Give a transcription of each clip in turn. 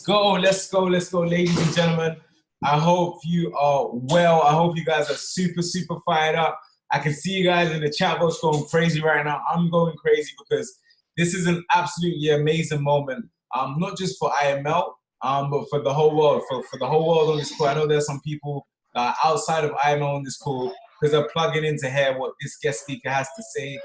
Let's go, ladies and gentlemen. I hope you are well. I hope you guys are super fired up. I can see you guys in the chat box going crazy right now. I'm going crazy because this is an absolutely amazing moment. Not just for IML, but for the whole world, for the whole world on this call. I know there's some people outside of IML on this call because they're plugging in to hear what this guest speaker has to say.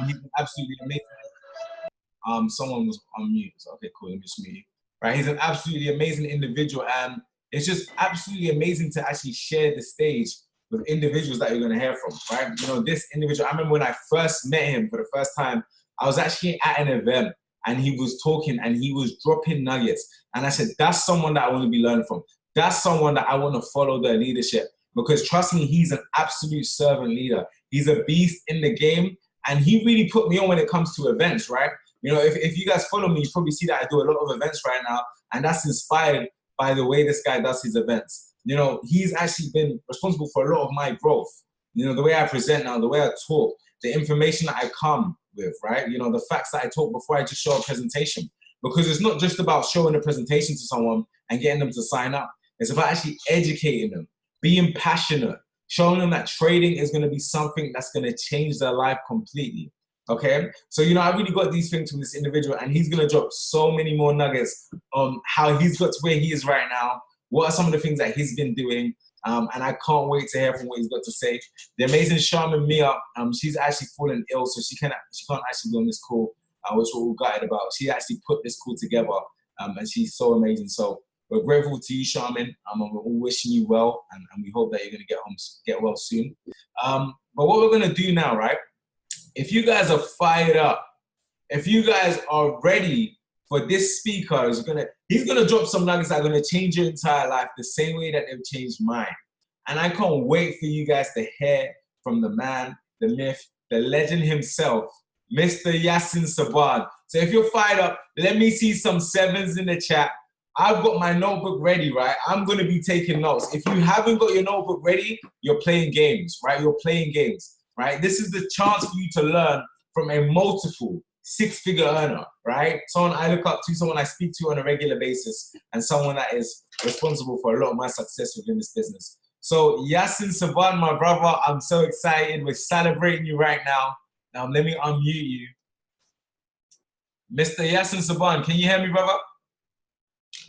He's absolutely amazing. Someone was on mute. So, okay, cool. Let me just mute you. Right, he's an absolutely amazing individual, and it's just absolutely amazing to actually share the stage with individuals that you're going to hear from, right? You know, this individual, I remember when I first met him for the first time, I was actually at an event and he was talking and he was dropping nuggets. And I said, that's someone that I want to be learning from. That's someone that I want to follow their leadership, because trust me, he's an absolute servant leader. He's a beast in the game, and he really put me on when it comes to events, right? You know, if you guys follow me, you probably see that I do a lot of events right now, and that's inspired by the way this guy does his events. You know, he's actually been responsible for a lot of my growth. You know, the way I present now, the way I talk, the information that I come with, right? You know, the facts that I talk before I just show a presentation. Because it's not just about showing a presentation to someone and getting them to sign up. It's about actually educating them, being passionate, showing them that trading is going to be something that's going to change their life completely. Okay, so you know, I really got these things from this individual, and he's gonna drop so many more nuggets on how he's got to where he is right now. What are some of the things that he's been doing? And I can't wait to hear from what he's got to say. The amazing Shaman Mia, she's actually fallen ill, so she can't actually be on this call, which we're all gutted about. She actually put this call together, and she's so amazing. So we're grateful to you, Shaman. We're all wishing you well, and we hope that you're gonna get well soon. But what we're gonna do now, right? If you guys are fired up, if you guys are ready for this speaker, he's gonna drop some nuggets that are gonna change your entire life the same way that they've changed mine. And I can't wait for you guys to hear from the man, the myth, the legend himself, Mr. Yasin Subhan. So if you're fired up, let me see some sevens in the chat. I've got my notebook ready, right? I'm gonna be taking notes. If you haven't got your notebook ready, you're playing games, right? You're playing games. Right? This is the chance for you to learn from a multiple six-figure earner, right? Someone I look up to, someone I speak to on a regular basis, and someone that is responsible for a lot of my success within this business. So Yasin Subhan, my brother, I'm so excited. We're celebrating you right now. Now let me unmute you. Mr. Yasin Subhan, can you hear me, brother?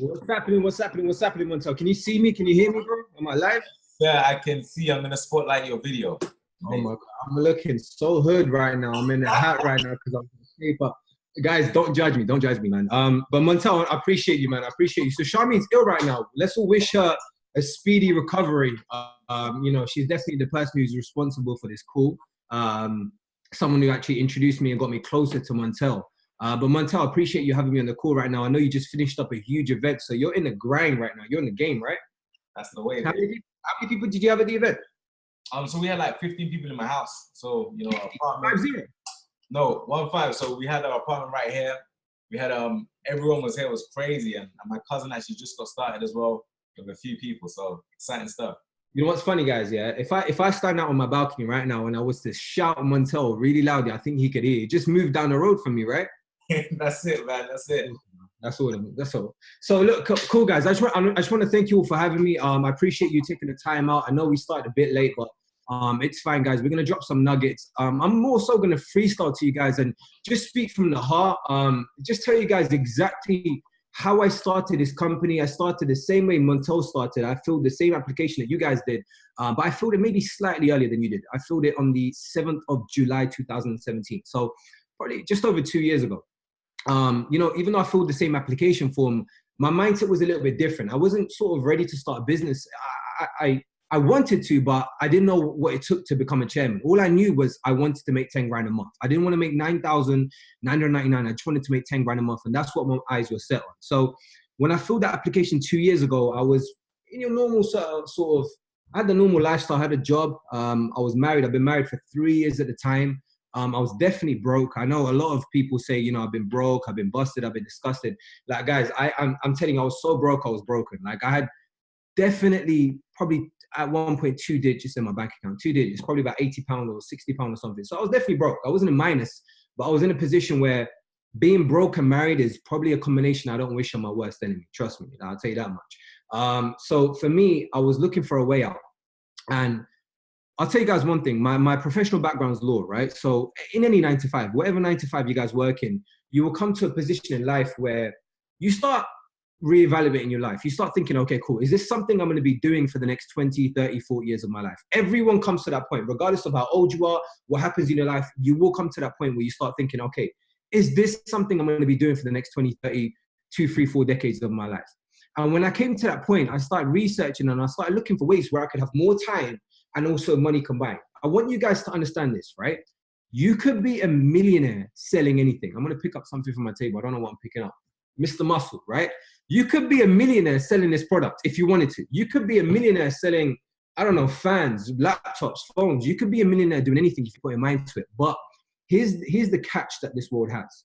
What's happening, Montel? Can you see me? Can you hear me, bro? Am I live? Yeah, I can see. I'm gonna spotlight your video. Oh my God, I'm looking so hood right now. I'm in a hat right now because I'm asleep. But guys, don't judge me, man. But Montel, I appreciate you, man. I appreciate you. So Charmaine's ill right now. Let's all wish her a speedy recovery. You know, she's definitely the person who's responsible for this call. Someone who actually introduced me and got me closer to Montel. But Montel, I appreciate you having me on the call right now. I know you just finished up a huge event, so you're in the grind right now. You're in the game, right? That's the way. How many people did you have at the event? So we had like 15 people in my house. So, you know, apartment. 5-0? No, 1-5. So we had our apartment right here. We had, everyone was here. It was crazy. And my cousin actually just got started as well with a few people. So exciting stuff. You know what's funny, guys? Yeah, if I stand out on my balcony right now and I was to shout Montel really loudly, I think he could hear. He just moved down the road from me, right? That's it, man. That's it. That's all. So look, cool guys. I just want to thank you all for having me. I appreciate you taking the time out. I know we started a bit late, but it's fine, guys. We're gonna drop some nuggets. I'm more so gonna freestyle to you guys and just speak from the heart. Just tell you guys exactly how I started this company. I started the same way Montel started. I filled the same application that you guys did, but I filled it maybe slightly earlier than you did. I filled it on the 7th of July 2017. So probably just over 2 years ago. You know, even though I filled the same application form, my mindset was a little bit different. I wasn't sort of ready to start a business. I wanted to, but I didn't know what it took to become a chairman. All I knew was I wanted to make 10 grand a month. I didn't want to make 9,999. I just wanted to make 10 grand a month. And that's what my eyes were set on. So when I filled that application 2 years ago, I was in your normal sort of, I had the normal lifestyle, I had a job. I was married. I've been married for 3 years at the time. I was definitely broke. I know a lot of people say, you know, I've been broke, I've been busted, I've been disgusted. Like, guys, I'm telling you, I was so broke, I was broken. Like, I had definitely probably at one point 2 digits in my bank account, 2 digits, probably about £80 or £60 or something. So I was definitely broke. I wasn't in minus, but I was in a position where being broke and married is probably a combination I don't wish on my worst enemy. Trust me, I'll tell you that much. So for me, I was looking for a way out. And I'll tell you guys one thing. My professional background is law, right? So in any 9 to 5, whatever 9 to 5 you guys work in, you will come to a position in life where you start reevaluating your life. You start thinking, okay, cool. Is this something I'm going to be doing for the next 20, 30, 40 years of my life? Everyone comes to that point, regardless of how old you are, what happens in your life, you will come to that point where you start thinking, okay, is this something I'm going to be doing for the next 20, 30, 2, 3, 4 decades of my life? And when I came to that point, I started researching and I started looking for ways where I could have more time and also money combined. I want you guys to understand this, right? You could be a millionaire selling anything. I'm going to pick up something from my table. I don't know what I'm picking up. Mr. Muscle, right? You could be a millionaire selling this product if you wanted to. You could be a millionaire selling, I don't know, fans, laptops, phones. You could be a millionaire doing anything if you put your mind to it. But here's the catch that this world has.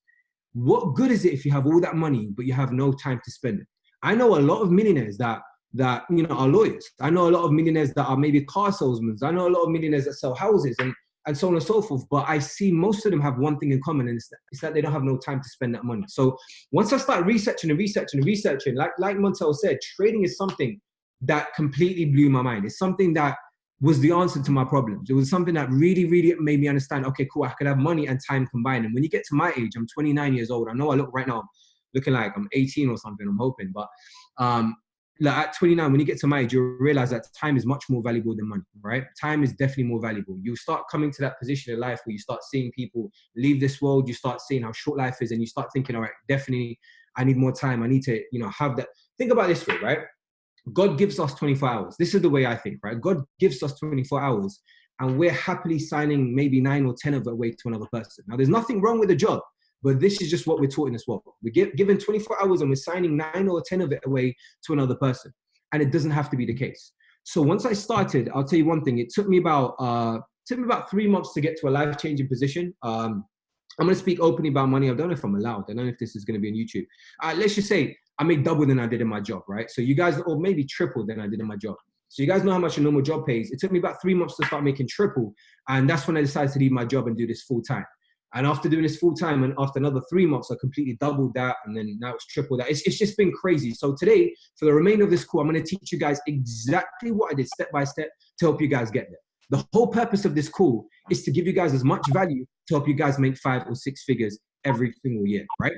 What good is it if you have all that money, but you have no time to spend it? I know a lot of millionaires that you know are lawyers. I know a lot of millionaires that are maybe car salesmen. I know a lot of millionaires that sell houses and so on and so forth. But I see most of them have one thing in common, and it's that they don't have no time to spend that money. So once I start researching, like Montel said, trading is something that completely blew my mind. It's something that was the answer to my problems. It was something that really, really made me understand, okay, cool, I could have money and time combined. And when you get to my age, I'm 29 years old. I know I look right now, looking like I'm 18 or something, I'm hoping. But like at 29, when you get to my age, you'll realize that time is much more valuable than money, right? Time is definitely more valuable. You start coming to that position in life where you start seeing people leave this world. You start seeing how short life is, and you start thinking, all right, definitely, I need more time. I need to, you know, have that. Think about this way, right? God gives us 24 hours. This is the way I think, right? God gives us 24 hours, and we're happily signing maybe 9 or 10 of it away to another person. Now, there's nothing wrong with the job, but this is just what we're taught in this world. We're given 24 hours and we're signing 9 or 10 of it away to another person. And it doesn't have to be the case. So once I started, I'll tell you one thing. It took me about 3 months to get to a life-changing position. I'm going to speak openly about money. I don't know if I'm allowed. I don't know if this is going to be on YouTube. Let's just say I made double than I did in my job, right? So you guys, or maybe triple than I did in my job. So you guys know how much a normal job pays. It took me about 3 months to start making triple. And that's when I decided to leave my job and do this full time. And after doing this full time and after another 3 months, I completely doubled that. And then now it's triple that. It's just been crazy. So today, for the remainder of this call, I'm going to teach you guys exactly what I did step by step to help you guys get there. The whole purpose of this call is to give you guys as much value to help you guys make 5 or 6 figures every single year, right?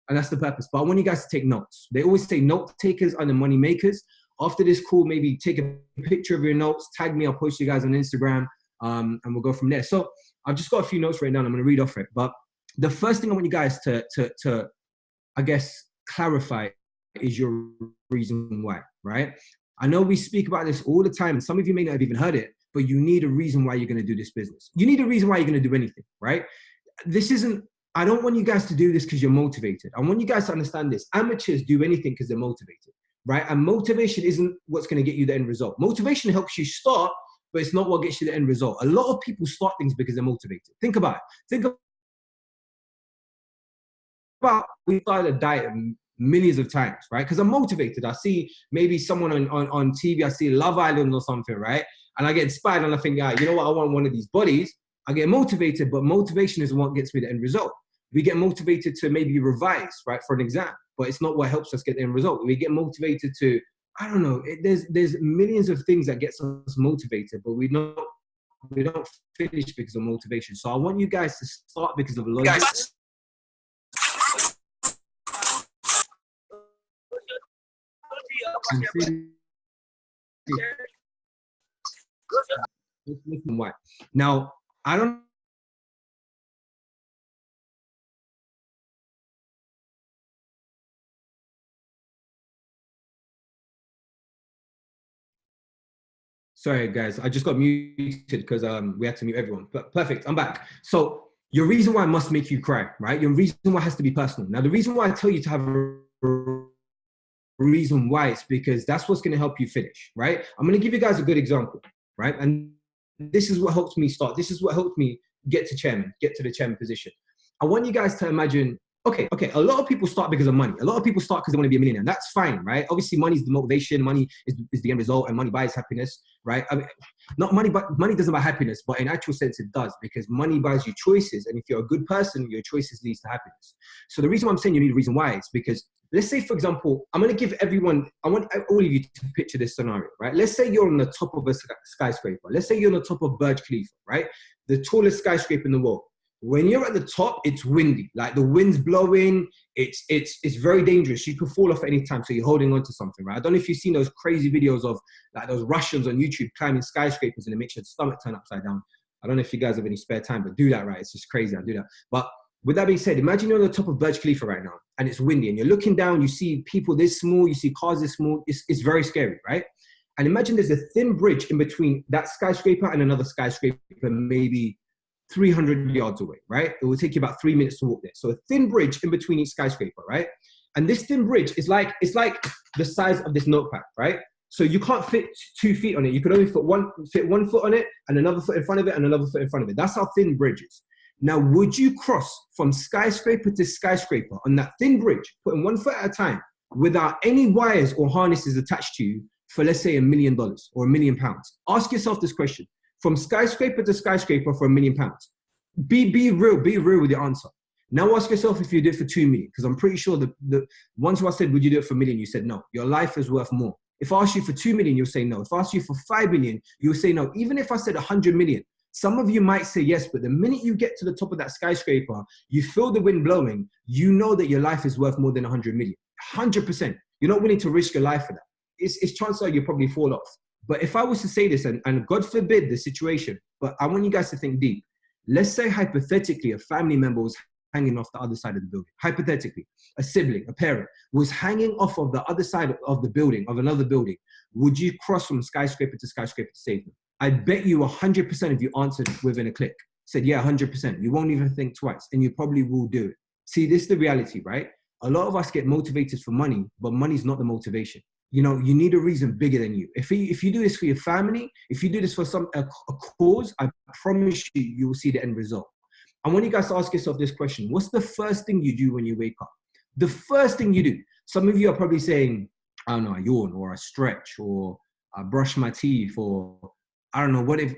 And that's the purpose. But I want you guys to take notes. They always say note takers are the money makers. After this call, maybe take a picture of your notes, tag me, I'll post you guys on Instagram, and we'll go from there. So I've just got a few notes right now, and I'm going to read off it. But the first thing I want you guys to I guess, clarify is your reason why, right? I know we speak about this all the time, and some of you may not have even heard it, but you need a reason why you're going to do this business. You need a reason why you're going to do anything, right? I don't want you guys to do this because you're motivated. I want you guys to understand this. Amateurs do anything because they're motivated, right? And motivation isn't what's going to get you the end result. Motivation helps you start, but it's not what gets you the end result. A lot of people start things because they're motivated. Think about it. Think about, we started a diet millions of times, right? Because I'm motivated. I see maybe someone on TV, I see Love Island or something, right? And I get inspired and I think, yeah, you know what? I want one of these bodies. I get motivated, but motivation is what gets me the end result. We get motivated to maybe revise, right, for an exam, but it's not what helps us get the end result. We get motivated to, I don't know, there's millions of things that gets us motivated, but we don't finish because of motivation. So I want you guys to start because of logic. Now, I don't Sorry, guys. I just got muted because we had to mute everyone. But perfect. I'm back. So your reason why must make you cry, right? Your reason why has to be personal. Now, the reason why I tell you to have a reason why is because that's what's going to help you finish, right? I'm going to give you guys a good example, right? And this is what helped me start. This is what helped me get to the chairman position. I want you guys to imagine okay, a lot of people start because of money. A lot of people start because they want to be a millionaire. That's fine, right? Obviously, money is the motivation. Money is the end result, and money buys happiness, right? I mean, not money, but money doesn't buy happiness, but in actual sense, it does, because money buys you choices, and if you're a good person, your choices leads to happiness. So the reason why I'm saying you need a reason why is because, let's say, for example, I'm going to give everyone, I want all of you to picture this scenario, right? Let's say you're on the top of a skyscraper. Let's say you're on the top of Burj Khalifa, right? The tallest skyscraper in the world. When you're at the top, it's windy, like the wind's blowing. It's very dangerous. You could fall off at any time. So you're holding on to something, right? I don't know if you've seen those crazy videos of like those Russians on YouTube climbing skyscrapers and it makes your stomach turn upside down. I don't know if you guys have any spare time, but do that, right? It's just crazy. I do that. But with that being said, imagine you're on the top of Burj Khalifa right now and it's windy and you're looking down, you see people this small, you see cars this small. It's very scary, right? And imagine there's a thin bridge in between that skyscraper and another skyscraper, maybe 300 yards away, right? It will take you about 3 minutes to walk there. So a thin bridge in between each skyscraper, right? And this thin bridge is like, it's like the size of this notepad, right? So you can't fit 2 feet on it. You can only fit one foot on it and another foot in front of it and another foot in front of it. That's how thin bridge is. Now, would you cross from skyscraper to skyscraper on that thin bridge, putting 1 foot at a time, without any wires or harnesses attached to you for, let's say, $1 million or £1 million? Ask yourself this question. From skyscraper to skyscraper for £1 million. Be real with your answer. Now ask yourself if you do it for 2 million, because I'm pretty sure the ones who I said, would you do it for $1 million? You said no. Your life is worth more. If I asked you for 2 million, you'll say no. If I asked you for 5 million, you'll say no. Even if I said 100 million, some of you might say yes, but the minute you get to the top of that skyscraper, you feel the wind blowing, you know that your life is worth more than 100 million. 100%. You're not willing to risk your life for that. It's chances are you'll probably fall off. But if I was to say this, and God forbid the situation, but I want you guys to think deep. Let's say hypothetically a family member was hanging off the other side of the building. Hypothetically, a sibling, a parent was hanging off of the other side of the building, of another building. Would you cross from skyscraper to skyscraper to save them? I bet you 100% of you answered within a click. Said, yeah, 100%. You won't even think twice, and you probably will do it. See, this is the reality, right? A lot of us get motivated for money, but money's not the motivation. You know, you need a reason bigger than you. If you do this for your family, if you do this for a cause, I promise you will see the end result. I want you guys to ask yourself this question. What's the first thing you do when you wake up? The first thing you do. Some of you are probably saying, I don't know, I yawn, or I stretch, or I brush my teeth, or I don't know, what if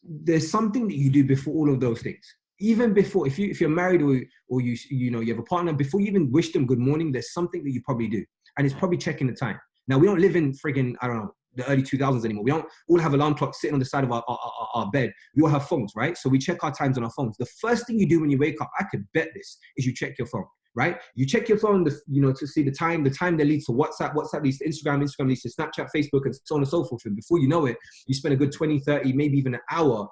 there's something that you do before all of those things. Even before, if you're married or you have a partner, before you even wish them good morning, there's something that you probably do. And it's probably checking the time. Now, we don't live in friggin', I don't know, the early 2000s anymore. We don't all have alarm clocks sitting on the side of our bed. We all have phones, right? So we check our times on our phones. The first thing you do when you wake up, I could bet this, is you check your phone, right? You check your phone, to see the time that leads to WhatsApp leads to Instagram leads to Snapchat, Facebook, and so on and so forth. And before you know it, you spend a good 20, 30, maybe even an hour,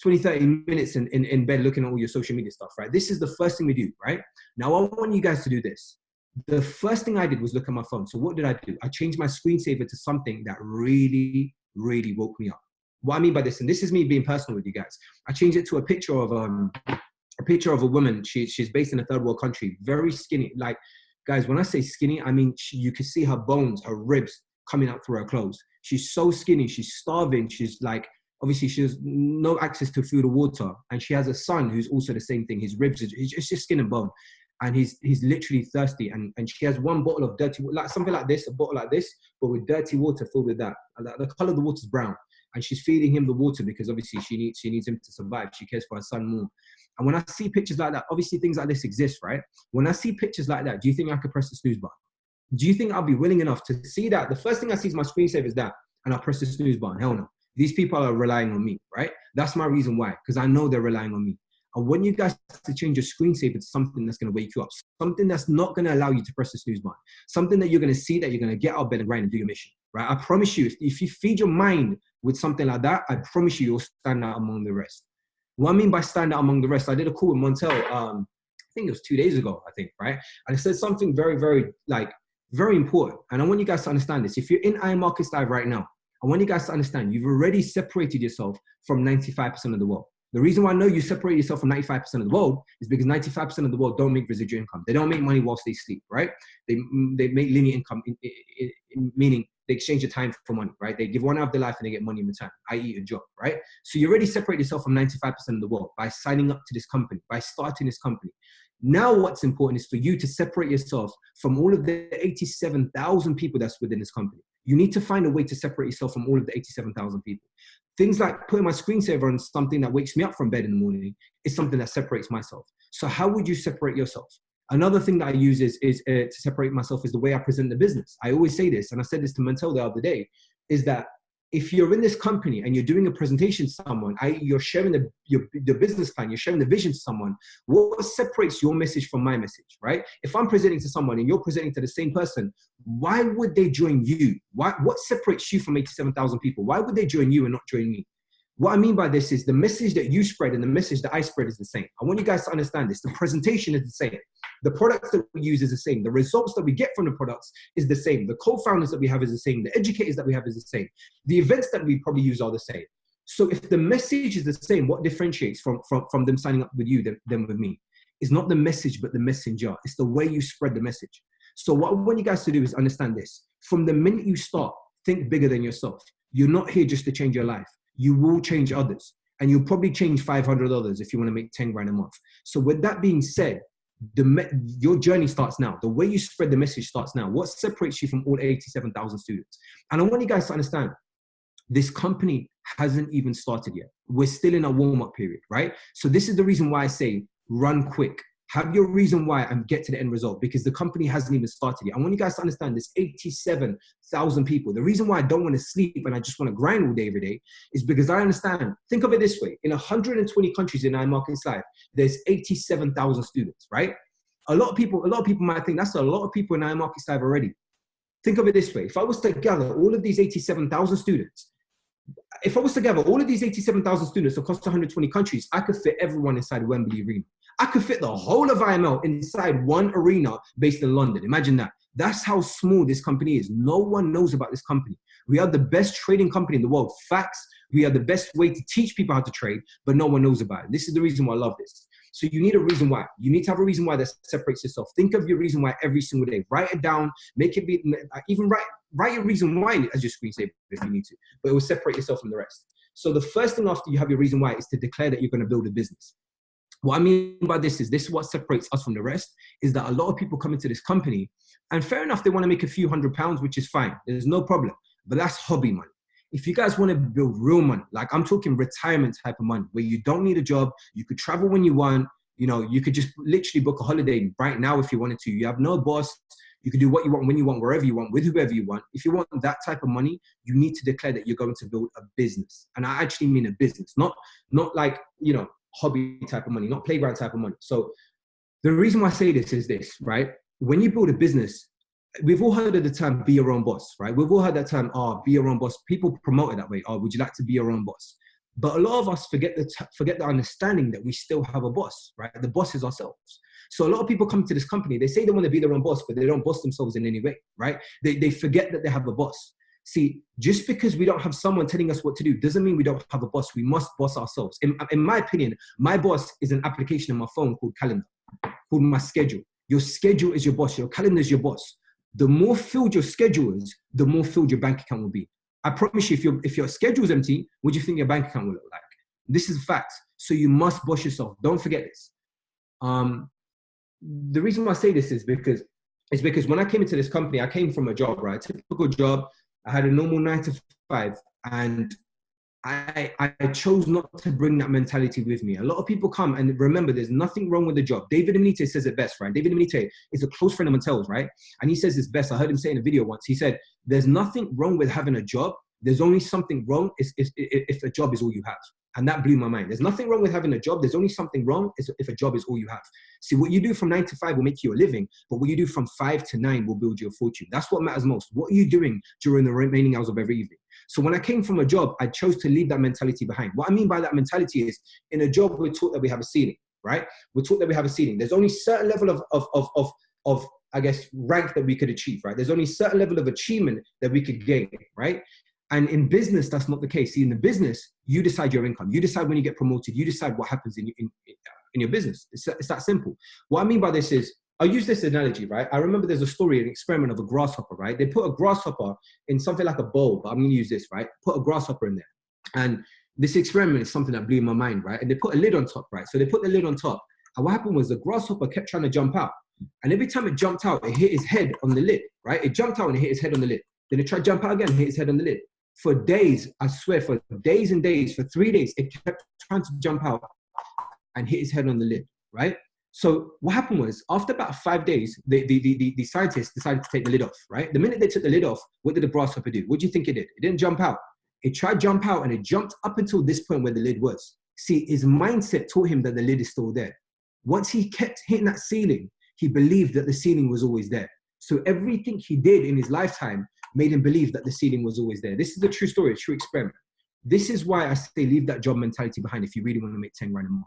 20, 30 minutes in bed looking at all your social media stuff, right? This is the first thing we do, right? Now, I want you guys to do this. The first thing I did was look at my phone. So what did I do? I changed my screensaver to something that really, really woke me up. What I mean by this, and this is me being personal with you guys, I changed it to a picture of a woman. She's based in a third world country, very skinny. Like, guys, when I say skinny, I mean you can see her bones, her ribs coming out through her clothes. She's so skinny. She's starving. She's like, obviously she has no access to food or water, and she has a son who's also the same thing. His ribs, it's just skin and bone. And he's literally thirsty, and she has one bottle of dirty water, like something like this, a bottle like this, but with dirty water filled with that. The color of the water is brown, and she's feeding him the water because obviously she needs him to survive. She cares for her son more. And when I see pictures like that, obviously things like this exist, right? When I see pictures like that, do you think I could press the snooze button? Do you think I'll be willing enough to see that? The first thing I see is my screensaver is that, and I'll press the snooze button. Hell no. These people are relying on me, right? That's my reason why, because I know they're relying on me. I want you guys to change your screensaver to something that's going to wake you up, something that's not going to allow you to press the snooze button, something that you're going to see, that you're going to get out of bed and grind and do your mission, right? I promise you, if you feed your mind with something like that, I promise you, you'll stand out among the rest. What I mean by stand out among the rest, I did a call with Montel, I think it was 2 days ago, and I said something very, very, very important. And I want you guys to understand this. If you're in Iron Markets Live right now, I want you guys to understand you've already separated yourself from 95% of the world. The reason why I know you separate yourself from 95% of the world is because 95% of the world don't make residual income. They don't make money whilst they sleep, right? They make linear income, meaning they exchange the time for money, right? They give 1 hour of their life and they get money in return, i.e. a job, right? So you already separate yourself from 95% of the world by signing up to this company, by starting this company. Now what's important is for you to separate yourself from all of the 87,000 people that's within this company. You need to find a way to separate yourself from all of the 87,000 people. Things like putting my screensaver on something that wakes me up from bed in the morning is something that separates myself. So how would you separate yourself? Another thing that I use is to separate myself is the way I present the business. I always say this, and I said this to Mantel the other day, is that if you're in this company and you're doing a presentation to someone, you're sharing the business plan, you're sharing the vision to someone, what separates your message from my message, right? If I'm presenting to someone and you're presenting to the same person, why would they join you? What separates you from 87,000 people? Why would they join you and not join me? What I mean by this is the message that you spread and the message that I spread is the same. I want you guys to understand this. The presentation is the same. The products that we use is the same. The results that we get from the products is the same. The co-founders that we have is the same. The educators that we have is the same. The events that we probably use are the same. So if the message is the same, what differentiates from them signing up with you than with me? It's not the message, but the messenger. It's the way you spread the message. So what I want you guys to do is understand this. From the minute you start, think bigger than yourself. You're not here just to change your life. You will change others, and you'll probably change 500 others if you want to make 10 grand a month. So with that being said, your journey starts now. The way you spread the message starts now. What separates you from all 87,000 students? And I want you guys to understand, this company hasn't even started yet. We're still in a warm-up period, right? So this is the reason why I say run quick. Have your reason why and get to the end result, because the company hasn't even started yet. I want you guys to understand this 87,000 people. The reason why I don't want to sleep and I just want to grind all day every day is because I understand. Think of it this way. In 120 countries in iMarkets Live, there's 87,000 students, right? A lot of people might think that's a lot of people in iMarkets Live already. Think of it this way. If I was to gather all of these 87,000 students, across 120 countries, I could fit everyone inside Wembley Arena. I could fit the whole of IML inside one arena based in London. Imagine that. That's how small this company is. No one knows about this company. We are the best trading company in the world. Facts. We are the best way to teach people how to trade, but no one knows about it. This is the reason why I love this. So you need a reason why. You need to have a reason why that separates yourself. Think of your reason why every single day. Write it down. Make it be, even write your reason why as your screensaver if you need to, but it will separate yourself from the rest. So the first thing after you have your reason why is to declare that you're going to build a business. What I mean by this is what separates us from the rest, is that a lot of people come into this company, and fair enough, they want to make a few £100s, which is fine. There's no problem. But that's hobby money. If you guys want to build real money, like I'm talking retirement type of money, where you don't need a job, you could travel when you want, you could just literally book a holiday right now if you wanted to. You have no boss. You can do what you want, when you want, wherever you want, with whoever you want. If you want that type of money, you need to declare that you're going to build a business. And I actually mean a business, not like, hobby type of money, not playground type of money. So the reason why I say this is this, right? When you build a business, we've all heard of the term be your own boss, right? We've all heard that term, be your own boss. People promote it that way. Would you like to be your own boss? But a lot of us forget the understanding that we still have a boss, right? The boss is ourselves. So a lot of people come to this company, they say they want to be their own boss, but they don't boss themselves in any way, right? They forget that they have a boss. See, just because we don't have someone telling us what to do doesn't mean we don't have a boss. We must boss ourselves. In my opinion, my boss is an application on my phone called Calendar, called my schedule. Your schedule is your boss. Your calendar is your boss. The more filled your schedule is, the more filled your bank account will be. I promise you, if your schedule is empty, what do you think your bank account will look like? This is a fact. So you must boss yourself. Don't forget this. The reason why I say this is because when I came into this company, I came from a job, right? Typical job. I had a normal 9 to 5, and I chose not to bring that mentality with me. A lot of people come, and remember, there's nothing wrong with the job. David Eminite says it best, right? David Eminite is a close friend of Mattel's, right? And he says this best. I heard him say in a video once. He said, there's nothing wrong with having a job. There's only something wrong if a job is all you have. And that blew my mind. There's nothing wrong with having a job. There's only something wrong if a job is all you have. See, what you do from 9 to 5 will make you a living, but what you do from 5 to 9 will build you a fortune. That's what matters most. What are you doing during the remaining hours of every evening? So when I came from a job, I chose to leave that mentality behind. What I mean by that mentality is, in a job, we're taught that we have a ceiling, right? We're taught that we have a ceiling. There's only a certain level of I guess, rank that we could achieve, right? There's only a certain level of achievement that we could gain, right? And in business, that's not the case. See, in the business, you decide your income. You decide when you get promoted. You decide what happens in your business. It's that simple. What I mean by this is, I'll use this analogy, right? I remember there's a story, an experiment of a grasshopper, right? They put a grasshopper in something like a bowl, but I'm going to use this, right? Put a grasshopper in there. And this experiment is something that blew my mind, right? And they put a lid on top, right? So they put the lid on top, And what happened was the grasshopper kept trying to jump out. And every time it jumped out, it hit his head on the lid, right? It jumped out and it hit his head on the lid. Then it tried to jump out again and hit his head on the lid. For days, I swear, for days and days, for 3 days, it kept trying to jump out and hit his head on the lid, right? So what happened was, after about 5 days, the scientists decided to take the lid off, right? The minute they took the lid off, what did the grasshopper do? What do you think it did? It didn't jump out. It tried to jump out and it jumped up until this point where the lid was. See, his mindset taught him that the lid is still there. Once he kept hitting that ceiling, he believed that the ceiling was always there. So everything he did in his lifetime made him believe that the ceiling was always there. This is a true story, a true experiment. This is why I say leave that job mentality behind if you really want to make 10 grand a month.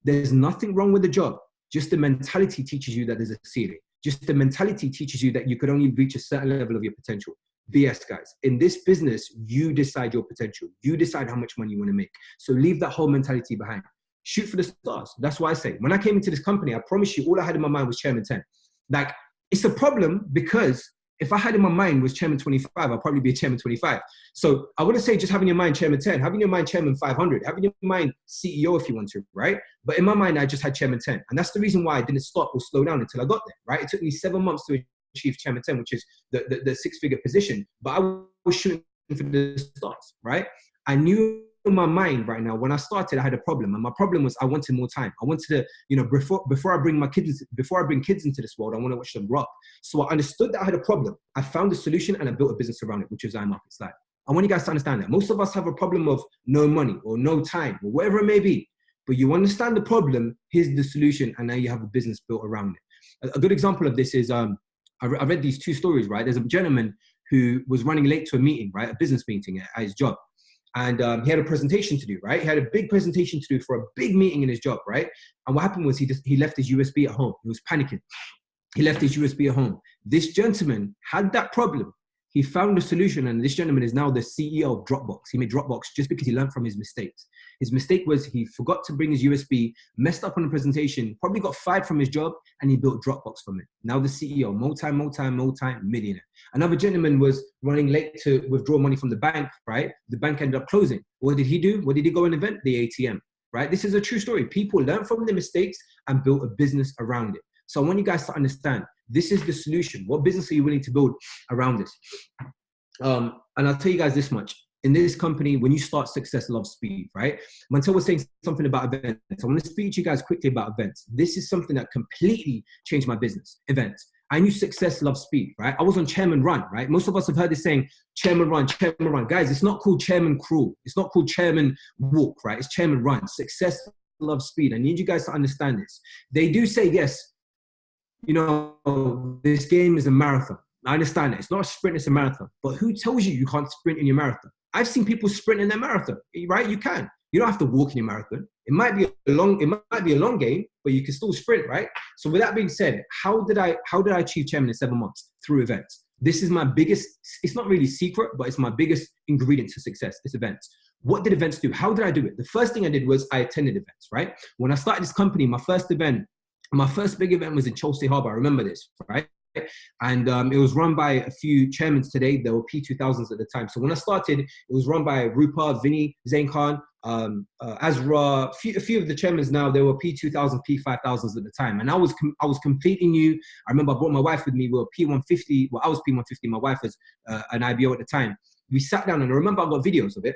There's nothing wrong with the job. Just the mentality teaches you that there's a ceiling. Just the mentality teaches you that you could only reach a certain level of your potential. BS, guys. In this business, you decide your potential. You decide how much money you want to make. So leave that whole mentality behind. Shoot for the stars. That's why I say, when I came into this company, I promise you, all I had in my mind was Chairman 10. Like, it's a problem because if I had in my mind was Chairman 25, I'd probably be a Chairman 25. So I wouldn't say just having your mind Chairman 10, having your mind Chairman 500, having your mind CEO if you want to, right? But in my mind, I just had Chairman 10. And that's the reason why I didn't stop or slow down until I got there, right? It took me 7 months to achieve Chairman 10, which is the six-figure position. But I was shooting for the stars, right? I knew in my mind right now, when I started, I had a problem. And my problem was I wanted more time. I wanted to, you know, before I bring kids into this world, I want to watch them grow up. So I understood that I had a problem. I found a solution and I built a business around it, which is iMarkets Live. I want you guys to understand that. Most of us have a problem of no money or no time or whatever it may be. But you understand the problem, here's the solution, and now you have a business built around it. A good example of this is, I read these two stories, right? There's a gentleman who was running late to a meeting, right? A business meeting at his job. And he had a presentation to do, right? He had a big presentation to do for a big meeting in his job, right? And what happened was he left his USB at home. He was panicking. He left his USB at home. This gentleman had that problem. He found a solution, and this gentleman is now the CEO of Dropbox. He made Dropbox just because he learned from his mistakes. His mistake was he forgot to bring his USB, messed up on the presentation, probably got fired from his job, and he built Dropbox from it. Now the CEO, multi-millionaire. Another gentleman was running late to withdraw money from the bank, right? The bank ended up closing. What did he do? What did he go and invent? The ATM, right? This is a true story. People learn from their mistakes and built a business around it. So I want you guys to understand, this is the solution. What business are you willing to build around this? And I'll tell you guys this much. In this company, when you start, success loves speed, right? Mantel was saying something about events. I want to speak to you guys quickly about events. This is something that completely changed my business, events. I knew success loves speed, right? I was on Chairman Run, right? Most of us have heard this saying, Chairman Run, Chairman Run. Guys, it's not called Chairman Crawl. It's not called Chairman Walk, right? It's Chairman Run. Success loves speed. I need you guys to understand this. They do say, yes, you know, this game is a marathon. I understand that. It's not a sprint, it's a marathon. But who tells you you can't sprint in your marathon? I've seen people sprint in their marathon, right? You can. You don't have to walk in your marathon. It might be a long game, but you can still sprint, right? So with that being said, how did I achieve chairman in 7 months? Through events. This is my biggest, it's not really secret, but it's my biggest ingredient to success. It's events. What did events do? How did I do it? The first thing I did was I attended events, right? When I started this company, my first big event was in Chelsea Harbour. I remember this, right? And it was run by a few chairmen today. There were P2000s at the time. So when I started, it was run by Rupa, Vinny, Zain Khan, Azra, a few of the chairmen now. There were P2000s, P5000s at the time. And I was completely new. I remember I brought my wife with me. We were P150. Well, I was P150. My wife was an IBO at the time. We sat down and I remember I got videos of it.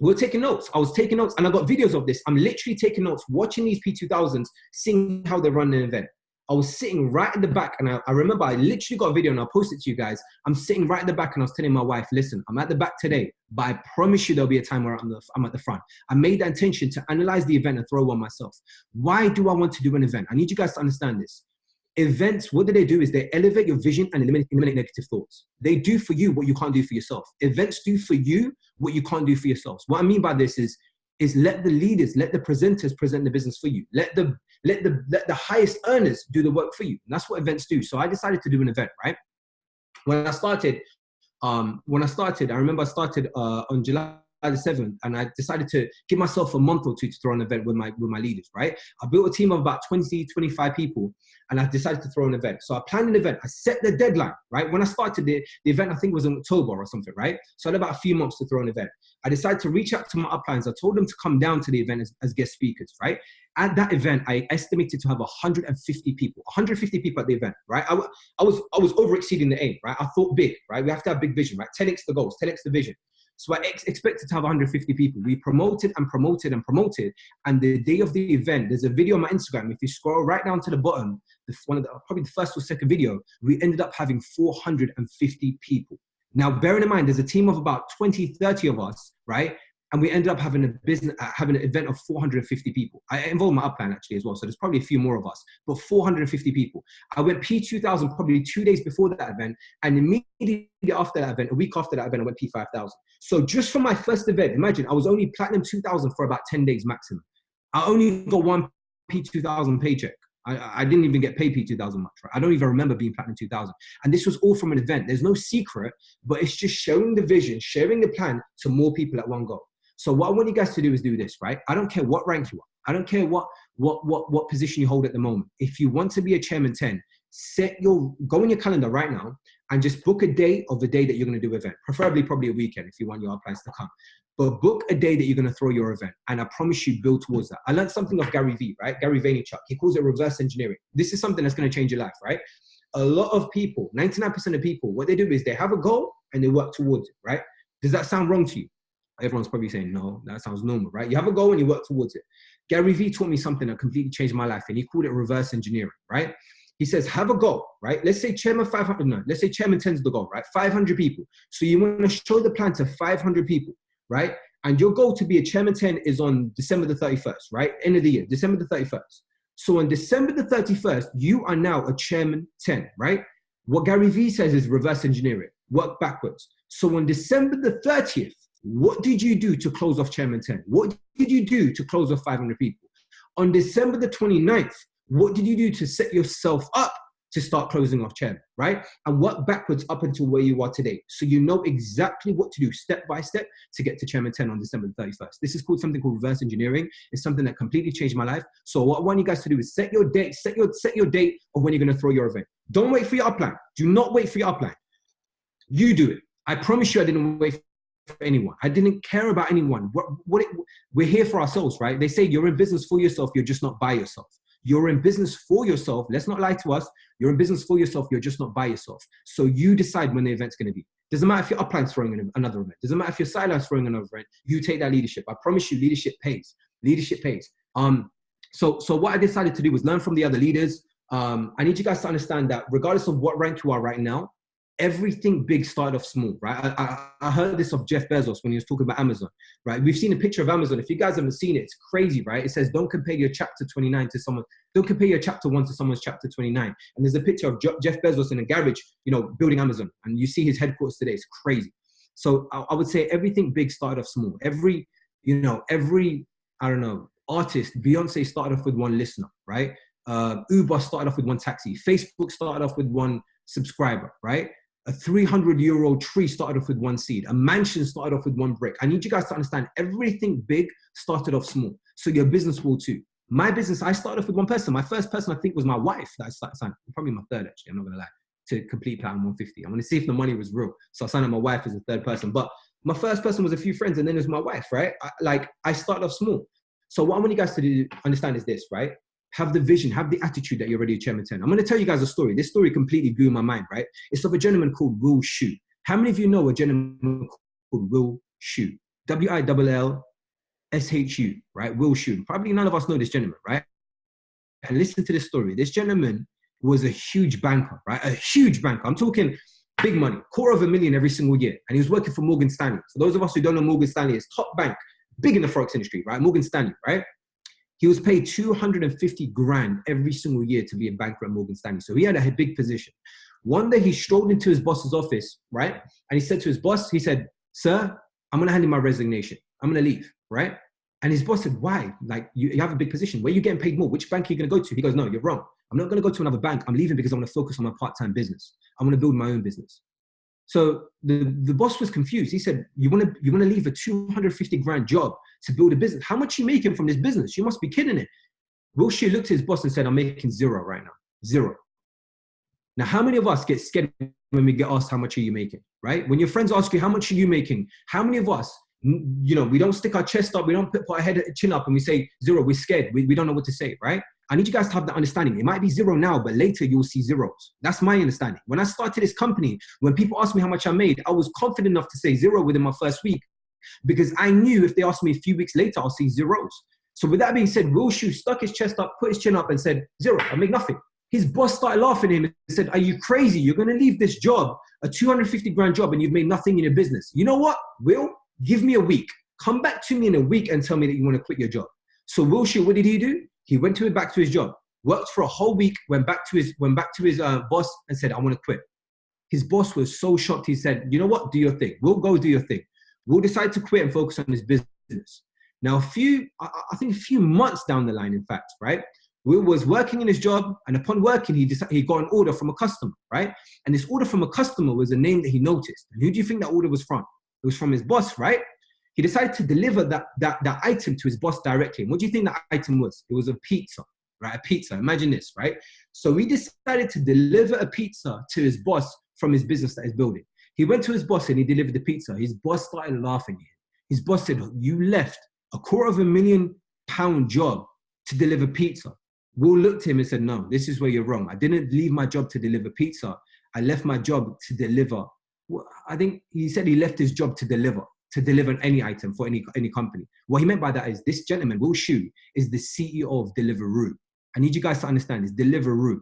We were taking notes. I was taking notes and I got videos of this. I'm literally taking notes, watching these P2000s, seeing how they run an event. I was sitting right at the back and I remember I literally got a video and I'll post it to you guys. I'm sitting right at the back and I was telling my wife, listen, I'm at the back today, but I promise you there'll be a time where I'm at the front. I made that intention to analyze the event and throw one myself. Why do I want to do an event? I need you guys to understand this. Events, what do is they elevate your vision and eliminate negative thoughts. They do for you what you can't do for yourself. Events do for you what you can't do for yourselves. What I mean by this is let the leaders, let the presenters present the business for you. Let the highest earners do the work for you. And that's what events do. So I decided to do an event, right? When I started, I remember I started on July the 7th, and I decided to give myself a month or two to throw an event with my leaders, right? I built a team of about 20, 25 people, and I decided to throw an event. So I planned an event. I set the deadline, right? When I started the event, I think it was in October or something, right? So I had about a few months to throw an event. I decided to reach out to my uplines. I told them to come down to the event as guest speakers, right? At that event, I estimated to have 150 people at the event, right? I was over exceeding the aim, right? I thought big, right? We have to have big vision, right? 10x the goals, 10x the vision. So I expected to have 150 people. We promoted and promoted and promoted. And the day of the event, there's a video on my Instagram. If you scroll right down to the bottom, probably the first or second video, we ended up having 450 people. Now, bearing in mind, there's a team of about 20, 30 of us, right? And we ended up having an event of 450 people. I involved my upline actually as well. So there's probably a few more of us, but 450 people. I went P2000 probably 2 days before that event. And immediately after that event, a week after that event, I went P5000. So just for my first event, imagine I was only platinum 2000 for about 10 days maximum. I only got one P2000 paycheck. I didn't even get paid P2000 much, right? I don't even remember being platinum 2000. And this was all from an event. There's no secret, but it's just showing the vision, sharing the plan to more people at one go. So what I want you guys to do is do this, right? I don't care what rank you are. I don't care what position you hold at the moment. If you want to be a chairman 10, go in your calendar right now and just book a day of the day that you're going to do an event. Preferably probably a weekend if you want your uplines to come. But book a day that you're going to throw your event. And I promise you, build towards that. I learned something of Gary V, right? Gary Vaynerchuk. He calls it reverse engineering. This is something that's going to change your life, right? A lot of people, 99% of people, what they do is they have a goal and they work towards it, right? Does that sound wrong to you? Everyone's probably saying, no, that sounds normal, right? You have a goal and you work towards it. Gary V taught me something that completely changed my life, and he called it reverse engineering, right? He says, have a goal, right? Let's say chairman 500, no, let's say chairman 10 is the goal, right? 500 people. So you want to show the plan to 500 people, right? And your goal to be a chairman 10 is on December the 31st, right? End of the year, December the 31st. So on December the 31st, you are now a chairman 10, right? What Gary V says is reverse engineering, work backwards. So on December the 30th, what did you do to close off chairman 10? What did you do to close off 500 people? On December the 29th, what did you do to set yourself up to start closing off chairman, right? And work backwards up until where you are today. So you know exactly what to do step by step to get to chairman 10 on December the 31st. This is called something called reverse engineering. It's something that completely changed my life. So what I want you guys to do is set your date, set your date of when you're going to throw your event. Don't wait for your upline. Do not wait for your upline. You do it. I promise you I didn't wait for anyone. I didn't care about anyone. We're here for ourselves, right? They say you're in business for yourself. You're just not by yourself. You're in business for yourself. Let's not lie to us. You're in business for yourself. You're just not by yourself. So you decide when the event's going to be. Doesn't matter if your upline's throwing in another event. Doesn't matter if your sideline's throwing another event. You take that leadership. I promise you, leadership pays. Leadership pays. So what I decided to do was learn from the other leaders. I need you guys to understand that regardless of what rank you are right now, everything big started off small, right? I heard this of Jeff Bezos when he was talking about Amazon, right? We've seen a picture of Amazon. If you guys haven't seen it, it's crazy, right? It says, don't compare your chapter 29 to someone, don't compare your chapter 1 to someone's chapter 29. And there's a picture of Jeff Bezos in a garage, building Amazon. And you see his headquarters today. It's crazy. So I would say everything big started off small. Every artist, Beyonce started off with one listener, right? Uber started off with one taxi. Facebook started off with one subscriber, right? A 300-year-old tree started off with one seed. A mansion started off with one brick. I need you guys to understand everything big started off small. So your business will too. My business, I started off with one person. My first person, I think, was my wife that I signed. Probably my third, actually. I'm not going to lie. To complete Platinum 150. I want to see if the money was real. So I signed up my wife as a third person. But my first person was a few friends, and then it was my wife, right? I started off small. So what I want you guys to understand is this, right? Have the vision, have the attitude that you're already a chairman 10. I'm going to tell you guys a story. This story completely blew my mind, right? It's of a gentleman called Will Shu. How many of you know a gentleman called Will Shu? Willshu, right? Will Shu. Probably none of us know this gentleman, right? And listen to this story. This gentleman was a huge banker, right? A huge banker. I'm talking big money, $250,000 every single year. And he was working for Morgan Stanley. For those of us who don't know, Morgan Stanley is top bank, big in the Forex industry, right? Morgan Stanley, right? He was paid $250,000 every single year to be a banker at Morgan Stanley. So he had a big position. One day he strolled into his boss's office, right? And he said to his boss, he said, sir, I'm going to hand in my resignation. I'm going to leave, right? And his boss said, why? Like, you have a big position. Where are you getting paid more? Which bank are you going to go to? He goes, no, you're wrong. I'm not going to go to another bank. I'm leaving because I want to focus on my part-time business. I want to build my own business. So the boss was confused. He said, you want to leave a 250 grand job to build a business? How much are you making from this business? You must be kidding it. Wilshire looked at his boss and said, I'm making zero right now. Zero. Now, how many of us get scared when we get asked, how much are you making, right? When your friends ask you, how much are you making? How many of us, you know, we don't stick our chest up, we don't put our head, chin up and we say zero, we're scared. We don't know what to say, right? I need you guys to have that understanding. It might be zero now, but later you'll see zeros. That's my understanding. When I started this company, when people asked me how much I made, I was confident enough to say zero within my first week because I knew if they asked me a few weeks later, I'll see zeros. So with that being said, Wilshire stuck his chest up, put his chin up and said, zero, I make nothing. His boss started laughing at him and said, are you crazy? You're going to leave this job, a 250 grand job, and you've made nothing in your business. You know what, Will? Give me a week. Come back to me in a week and tell me that you want to quit your job. So Wilshire, what did he do? He went back to his job, worked for a whole week, went back to his boss and said, I want to quit. His boss was so shocked. He said, you know what? Do your thing. We'll go do your thing. We'll decide to quit and focus on his business. Now, I think a few months down the line, in fact, right? Will was working in his job, and upon working, he got an order from a customer, right? And this order from a customer was a name that he noticed. And who do you think that order was from? It was from his boss, right? He decided to deliver that item to his boss directly. And what do you think that item was? It was a pizza, right? A pizza. Imagine this, right? So he decided to deliver a pizza to his boss from his business that he's building. He went to his boss and he delivered the pizza. His boss started laughing at him. His boss said, you left a £250,000 job to deliver pizza. Will looked at him and said, no, this is where you're wrong. I didn't leave my job to deliver pizza. I left my job to deliver. I think he said he left his job to deliver any item for any company. What he meant by that is this gentleman, Will Shu, is the CEO of Deliveroo. I need you guys to understand this, Deliveroo.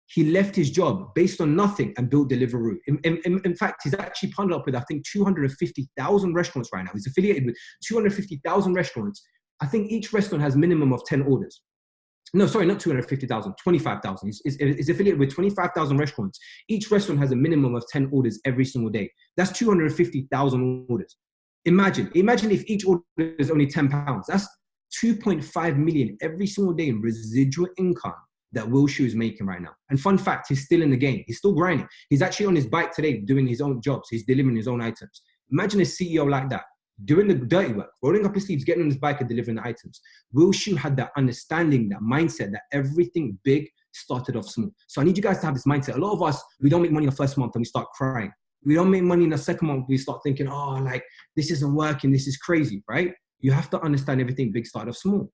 He left his job based on nothing and built Deliveroo. In fact, he's actually partnered up with, I think, 250,000 restaurants right now. He's affiliated with 250,000 restaurants. I think each restaurant has minimum of 10 orders. No, sorry, not 250,000, 25,000. He's affiliated with 25,000 restaurants. Each restaurant has a minimum of 10 orders every single day. That's 250,000 orders. Imagine if each order is only £10. That's 2.5 million every single day in residual income that Will Shu is making right now. And fun fact, he's still in the game. He's still grinding. He's actually on his bike today doing his own jobs. He's delivering his own items. Imagine a CEO like that, doing the dirty work, rolling up his sleeves, getting on his bike and delivering the items. Will Shu had that understanding, that mindset that everything big started off small. So I need you guys to have this mindset. A lot of us, we don't make money in the first month and we start crying. We don't make money in the second month, we start thinking, oh, like, this isn't working, this is crazy, right? You have to understand everything big started off small.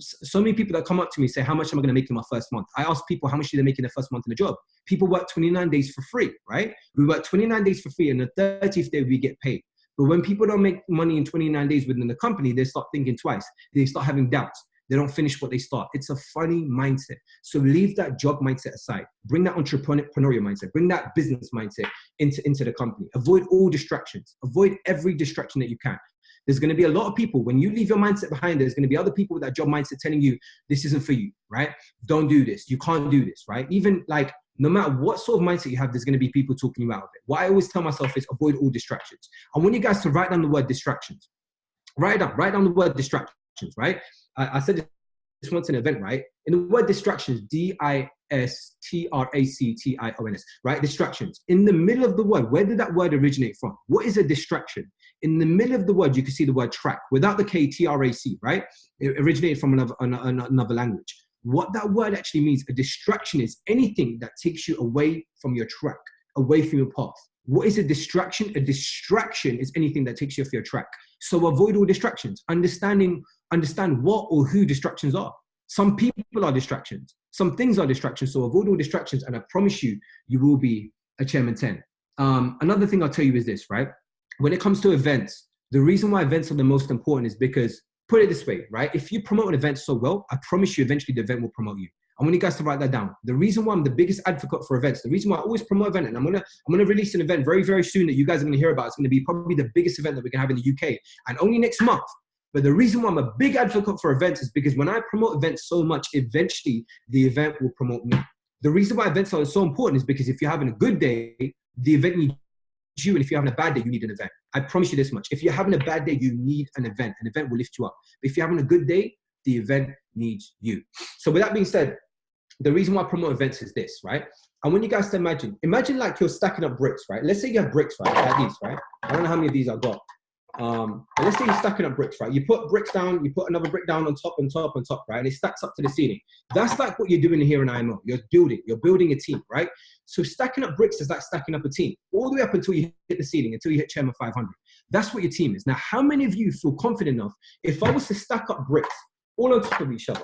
So many people that come up to me say, how much am I going to make in my first month? I ask people, how much do they make in their first month in the job? People work 29 days for free, right? We work 29 days for free, and the 30th day we get paid. But when people don't make money in 29 days within the company, they start thinking twice. They start having doubts. They don't finish what they start. It's a funny mindset. So leave that job mindset aside. Bring that entrepreneurial mindset. Bring that business mindset into the company. Avoid all distractions. Avoid every distraction that you can. There's going to be a lot of people, when you leave your mindset behind, there's going to be other people with that job mindset telling you, this isn't for you, right? Don't do this. You can't do this, right? Even like, no matter what sort of mindset you have, there's going to be people talking you out of it. What I always tell myself is avoid all distractions. I want you guys to write down the word distractions. Write down the word distractions, right? I said this once in an event, right? In the word distractions, distractions, right? Distractions. In the middle of the word, where did that word originate from? What is a distraction? In the middle of the word, you can see the word track. Without the K, T-R-A-C, right? It originated from another language. What that word actually means, a distraction is anything that takes you away from your track, away from your path. What is a distraction? A distraction is anything that takes you off your track. So avoid all distractions. Understand what or who distractions are. Some people are distractions. Some things are distractions. So avoid all distractions, and I promise you, you will be a chairman 10. Another thing I'll tell you is this, right? When it comes to events, the reason why events are the most important is because, put it this way, right? If you promote an event so well, I promise you eventually the event will promote you. I want you guys to write that down. The reason why I'm the biggest advocate for events, the reason why I always promote events, and I'm gonna release an event very, very soon that you guys are gonna hear about. It's gonna be probably the biggest event that we can have in the UK, and only next month. But the reason why I'm a big advocate for events is because when I promote events so much, eventually the event will promote me. The reason why events are so important is because if you're having a good day, the event needs you, and if you're having a bad day, you need an event. I promise you this much. If you're having a bad day, you need an event. An event will lift you up. But if you're having a good day, the event needs you. So with that being said, the reason why I promote events is this, right? I want you guys to imagine like you're stacking up bricks, right? Let's say you have bricks, right? Like these, right? I don't know how many of these I've got. But let's say you're stacking up bricks, right? You put bricks down, you put another brick down on top, right? And it stacks up to the ceiling. That's like what you're doing here in IMO. You're building a team, right? So stacking up bricks is like stacking up a team all the way up until you hit the ceiling, until you hit Chairman 500. That's what your team is. Now, how many of you feel confident enough, if I was to stack up bricks all on top of each other?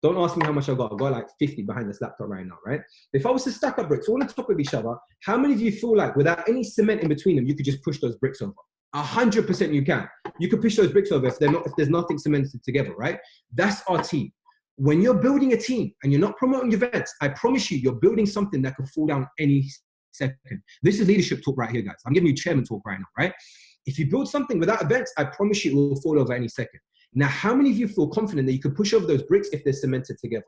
Don't ask me how much I've got like 50 behind this laptop right now, right? If I was to stack up bricks all on top of each other, how many of you feel like without any cement in between them, you could just push those bricks over? 100% you can. You can push those bricks over if there's nothing cemented together, right? That's our team. When you're building a team and you're not promoting events, I promise you, you're building something that could fall down any second. This is leadership talk right here, guys. I'm giving you chairman talk right now, right? If you build something without events, I promise you it will fall over any second. Now, how many of you feel confident that you could push over those bricks if they're cemented together?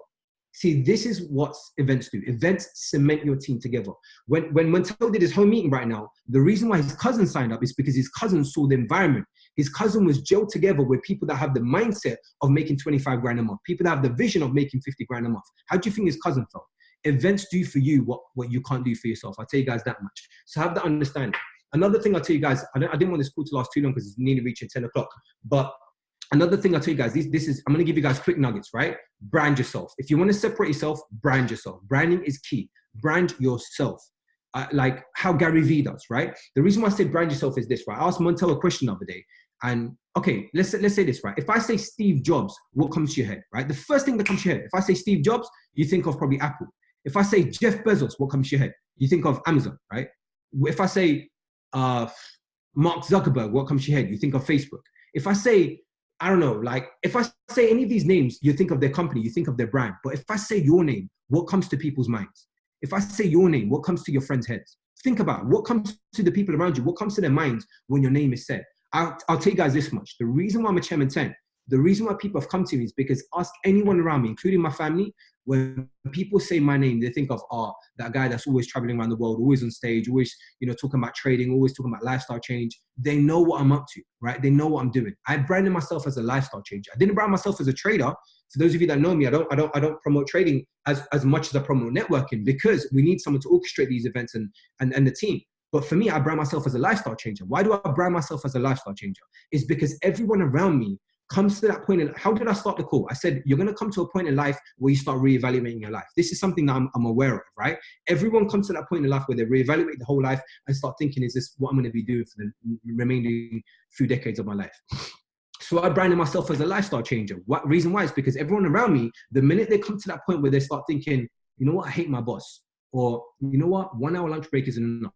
See, this is what events do. Events cement your team together. When Montel did his home meeting right now, the reason why his cousin signed up is because his cousin saw the environment. His cousin was gelled together with people that have the mindset of making 25 grand a month, people that have the vision of making 50 grand a month. How do you think his cousin felt? Events do for you what you can't do for yourself. I'll tell you guys that much. So have that understanding. Another thing I'll tell you guys, I didn't want this call to last too long because it's nearly reaching 10 o'clock, but another thing I'll tell you guys, this is, I'm going to give you guys quick nuggets, right? Brand yourself. If you want to separate yourself, brand yourself. Branding is key. Brand yourself. Like how Gary Vee does, right? The reason why I say brand yourself is this, right? I asked Montel a question the other day, and okay, let's say this, right? If I say Steve Jobs, what comes to your head, right? The first thing that comes to your head, if I say Steve Jobs, you think of probably Apple. If I say Jeff Bezos, what comes to your head? You think of Amazon, right? If I say Mark Zuckerberg, what comes to your head? You think of Facebook. If I say, I don't know, like if I say any of these names, you think of their company, you think of their brand. But if I say your name, what comes to people's minds? If I say your name, what comes to your friends' heads? Think about it. What comes to the people around you? What comes to their minds when your name is said? I'll tell you guys this much. The reason why I'm a Chairman 10, the reason why people have come to me is because ask anyone around me, including my family, when people say my name, they think of, that guy that's always traveling around the world, always on stage, always, talking about trading, always talking about lifestyle change. They know what I'm up to, right? They know what I'm doing. I branded myself as a lifestyle changer. I didn't brand myself as a trader. For those of you that know me, I don't promote trading as much as I promote networking, because we need someone to orchestrate these events and the team. But for me, I brand myself as a lifestyle changer. Why do I brand myself as a lifestyle changer? It's because everyone around me comes to that point in, how did I start the call? I said, you're going to come to a point in life where you start reevaluating your life. This is something that I'm aware of, right? Everyone comes to that point in life where they reevaluate the whole life and start thinking, is this what I'm going to be doing for the remaining few decades of my life? So I branded myself as a lifestyle changer. What reason why? Is because everyone around me, the minute they come to that point where they start thinking, you know what, I hate my boss. Or, you know what, 1 hour lunch break is enough.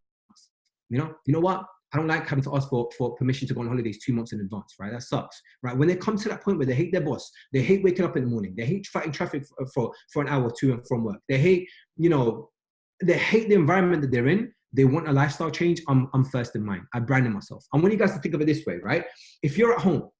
You know what? I don't like having to ask for permission to go on holidays 2 months in advance, right? That sucks, right? When they come to that point where they hate their boss, they hate waking up in the morning, they hate fighting traffic for an hour or two and from work. They hate, they hate the environment that they're in. They want a lifestyle change. I'm first in mind. I branded myself. I want you guys to think of it this way, right? If you're at home,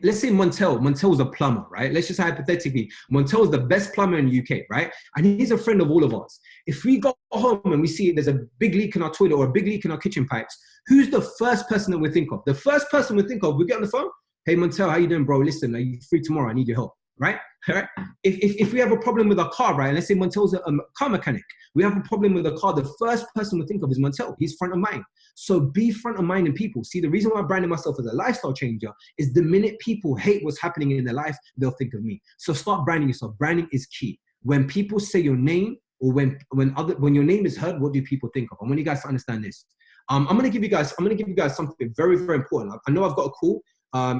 let's say Montel's a plumber, right? Let's just hypothetically, Montel's the best plumber in the UK, right? And he's a friend of all of ours. If we go home and we see there's a big leak in our toilet or a big leak in our kitchen pipes, who's the first person that we think of? The first person we think of, we get on the phone, hey Montel, how you doing, bro? Listen, are you free tomorrow? I need your help, right? Right? If we have a problem with our car, right? And let's say Montel's a car mechanic. We have a problem with a car. The first person we think of is Montel. He's front of mind. So be front of mind in people. See, the reason why I branded myself as a lifestyle changer is the minute people hate what's happening in their life, they'll think of me. So start branding yourself. Branding is key. When people say your name, or when your name is heard, what do people think of? I want you guys to understand this. I'm gonna give you guys something very, very important. I know I've got a call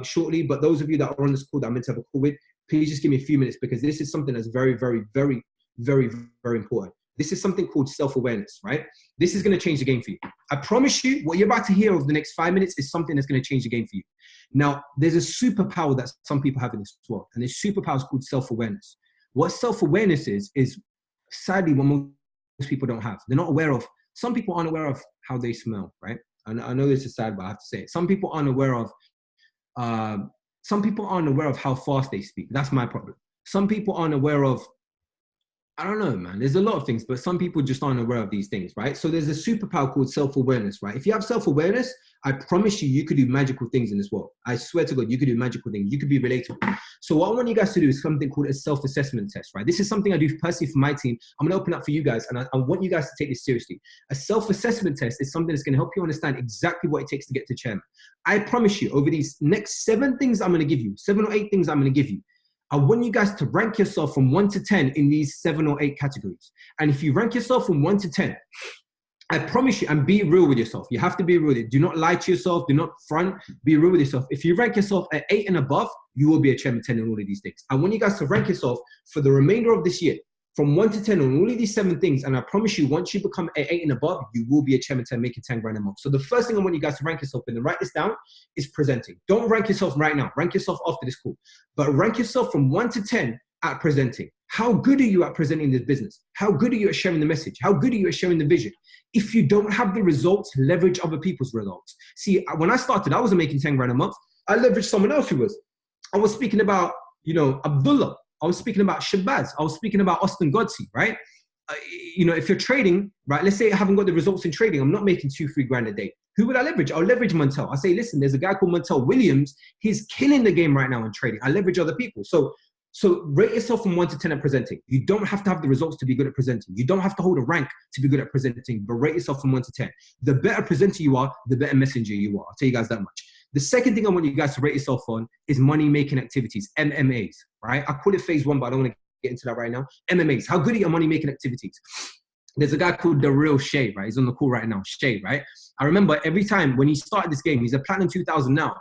shortly, but those of you that are on this call that I'm meant to have a call with, please just give me a few minutes, because this is something that's very, very, very, very, very important. This is something called self-awareness, right? This is going to change the game for you. I promise you, what you're about to hear over the next 5 minutes is something that's going to change the game for you. Now, there's a superpower that some people have in this world, and this superpower is called self-awareness. What self-awareness is sadly what most people don't have. They're not aware of. Some people aren't aware of how they smell, right? And I know this is sad, but I have to say it. Some people aren't aware of how fast they speak. That's my problem. Some people aren't aware of I don't know, man. There's a lot of things, but some people just aren't aware of these things, right? So there's a superpower called self-awareness, right? If you have self-awareness, I promise you, you could do magical things in this world. I swear to God, you could do magical things. You could be relatable. So what I want you guys to do is something called a self-assessment test, right? This is something I do personally for my team. I'm going to open up for you guys, and I want you guys to take this seriously. A self-assessment test is something that's going to help you understand exactly what it takes to get to chairman. I promise you, over these next 7 things I'm going to give you, 7 or 8 things I'm going to give you, I want you guys to rank yourself from 1 to 10 in these 7 or 8 categories. And if you rank yourself from 1 to 10, I promise you, and be real with yourself. You have to be real with it. Do not lie to yourself. Do not front. Be real with yourself. If you rank yourself at 8 and above, you will be a chairman 10 in all of these things. I want you guys to rank yourself for the remainder of this year from 1 to 10 on all of these 7 things. And I promise you, once you become at 8 and above, you will be a chairman 10, making 10 grand a month. So the first thing I want you guys to rank yourself in, and write this down, is presenting. Don't rank yourself right now. Rank yourself after this call. But rank yourself from 1 to 10 at presenting. How good are you at presenting this business? How good are you at sharing the message? How good are you at sharing the vision? If you don't have the results, leverage other people's results. See, when I started, I wasn't making 10 grand a month. I leveraged someone else who was. I was speaking about, Abdullah. I was speaking about Shabazz. I was speaking about Austin Godsey, right? If you're trading, right, let's say I haven't got the results in trading, I'm not making 2-3 grand a day. Who would I leverage? I'll leverage Montel. I say, listen, there's a guy called Montel Williams. He's killing the game right now in trading. I leverage other people. So rate yourself from 1 to 10 at presenting. You don't have to have the results to be good at presenting. You don't have to hold a rank to be good at presenting, but rate yourself from 1 to 10. The better presenter you are, the better messenger you are. I'll tell you guys that much. The second thing I want you guys to rate yourself on is money-making activities, MMAs, right? I call it phase 1, but I don't want to get into that right now. MMAs, how good are your money-making activities? There's a guy called The Real Shay, right? He's on the call right now, Shay, right? I remember every time when he started this game, he's a Platinum 2000 now.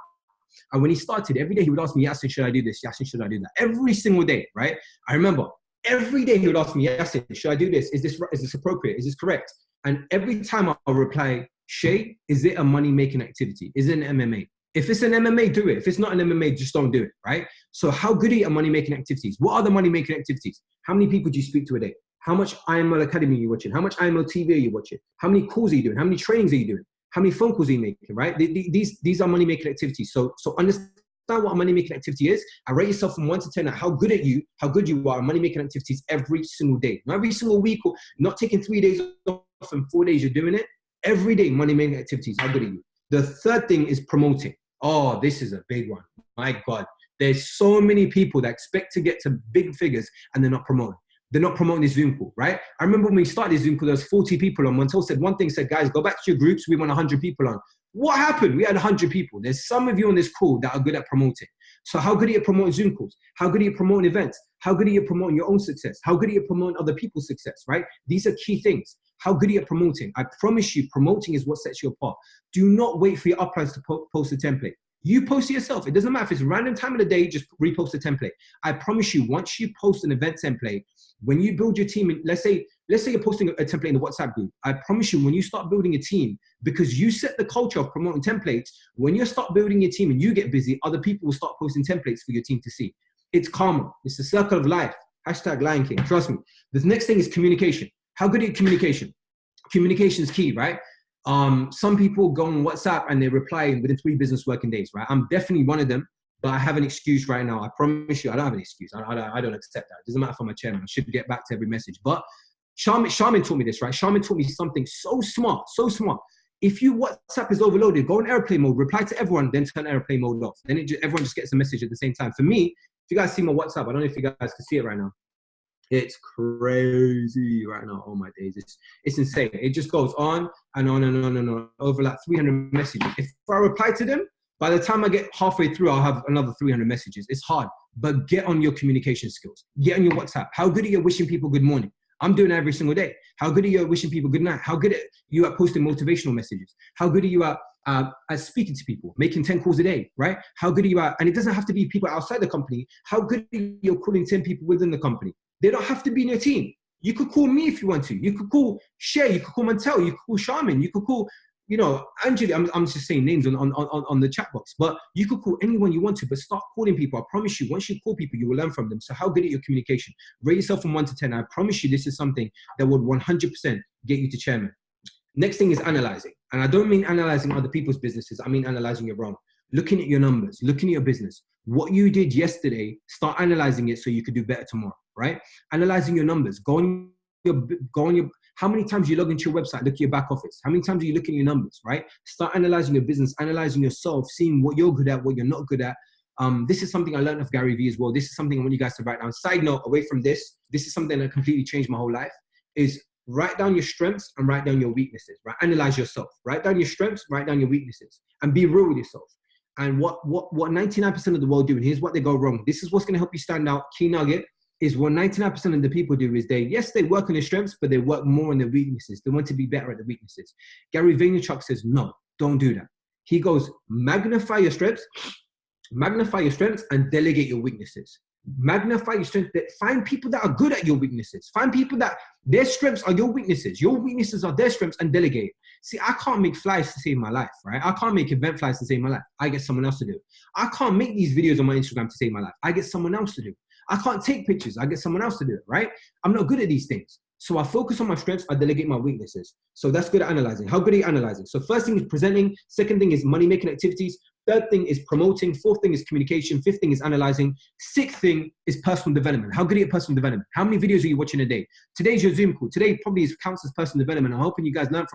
And when he started, every day he would ask me, Yasin, should I do this? Yasin, should I do that? Every single day, right? I remember every day he would ask me, Yasin, should I do this? Is this appropriate? Is this correct? And every time I'll reply, Shay, is it a money-making activity? Is it an MMA? If it's an MMA, do it. If it's not an MMA, just don't do it, right? So how good are you at money-making activities? What are the money-making activities? How many people do you speak to a day? How much IML Academy are you watching? How much IML TV are you watching? How many calls are you doing? How many trainings are you doing? How many phone calls are you making, right? These are money-making activities. So understand what a money-making activity is. And rate yourself from 1 to 10 at how good you are at money-making activities every single day. Not every single week, or not taking 3 days off and 4 days you're doing it. Every day, money-making activities, how good are you? The third thing is promoting. Oh, this is a big one. My God. There's so many people that expect to get to big figures and they're not promoting. They're not promoting this Zoom call, right? I remember when we started this Zoom call, there was 40 people on. Montel said one thing, said, guys, go back to your groups. We want 100 people on. What happened? We had 100 people. There's some of you on this call that are good at promoting. So how good are you at promoting Zoom calls? How good are you at promoting events? How good are you at promoting your own success? How good are you at promoting other people's success, right? These are key things. How good are you at promoting? I promise you, promoting is what sets you apart. Do not wait for your uplines to post a template. You post it yourself. It doesn't matter if it's a random time of the day, just repost a template. I promise you, once you post an event template, when you build your team, let's say you're posting a template in the WhatsApp group. I promise you, when you start building a team, because you set the culture of promoting templates, when you start building your team and you get busy, other people will start posting templates for your team to see. It's karma. It's the circle of life. Hashtag Lion King. Trust me. The next thing is communication. How good are you at communication? Communication is key, right? Some people go on WhatsApp and they reply within 3 business working days, right? I'm definitely one of them, but I have an excuse right now. I promise you, I don't have an excuse. I don't accept that. It doesn't matter if I'm a chairman. I should get back to every message. But Shaman taught me this, right? Shaman taught me something so smart, so smart. If your WhatsApp is overloaded, go in airplane mode, reply to everyone, then turn airplane mode off. Then everyone just gets a message at the same time. For me, if you guys see my WhatsApp, I don't know if you guys can see it right now. It's crazy right now. Oh my days. It's insane. It just goes on and on and on and on. Over like 300 messages. If I reply to them, by the time I get halfway through, I'll have another 300 messages. It's hard, but get on your communication skills. Get on your WhatsApp. How good are you at wishing people good morning? I'm doing it every single day. How good are you at wishing people good night? How good are you at posting motivational messages? How good are you at speaking to people, making 10 calls a day, right? How good are you at, and it doesn't have to be people outside the company. How good are you at calling 10 people within the company? They don't have to be in your team. You could call me if you want to. You could call Shay. You could call Mantel. You could call Shaman. You could call, Angeli. I'm just saying names on the chat box. But you could call anyone you want to. But start calling people. I promise you, once you call people, you will learn from them. So how good at your communication? Rate yourself from 1 to 10. I promise you, this is something that would 100% get you to chairman. Next thing is analyzing. And I don't mean analyzing other people's businesses. I mean analyzing your own. looking at your numbers, looking at your business. What you did yesterday, start analyzing it so you could do better tomorrow, right? Analyzing your numbers. Go on your, how many times you log into your website, look at your back office. How many times are you looking at your numbers, right? Start analyzing your business, analyzing yourself, seeing what you're good at, what you're not good at. This is something I learned of Gary Vee as well. This is something I want you guys to write down. Side note, away from this is something that completely changed my whole life, is write down your strengths and write down your weaknesses, right? Analyze yourself. Write down your strengths, write down your weaknesses, and be real with yourself. And what 99% of the world do, and here's what they go wrong. This is what's going to help you stand out. Key nugget is what 99% of the people do is they work on their strengths, but they work more on their weaknesses. They want to be better at the weaknesses. Gary Vaynerchuk says, no, don't do that. He goes, magnify your strengths, and delegate your weaknesses. Magnify your strength. Find people that are good at your weaknesses. Find people that their strengths are your weaknesses. Your weaknesses are their strengths, and delegate. See, I can't make flyers to save my life, right? I can't make event flyers to save my life. I get someone else to do it. I can't make these videos on my Instagram to save my life. I get someone else to do it. I can't take pictures. I get someone else to do it, right? I'm not good at these things. So I focus on my strengths. I delegate my weaknesses. So that's good at analyzing. How good are you analyzing? So first thing is presenting. Second thing is money-making activities. Third thing is promoting. Fourth thing is communication. Fifth thing is analyzing. Sixth thing is personal development. How good are you at personal development? How many videos are you watching a day? Today's your Zoom call. Today probably counts as personal development. I'm hoping you guys learn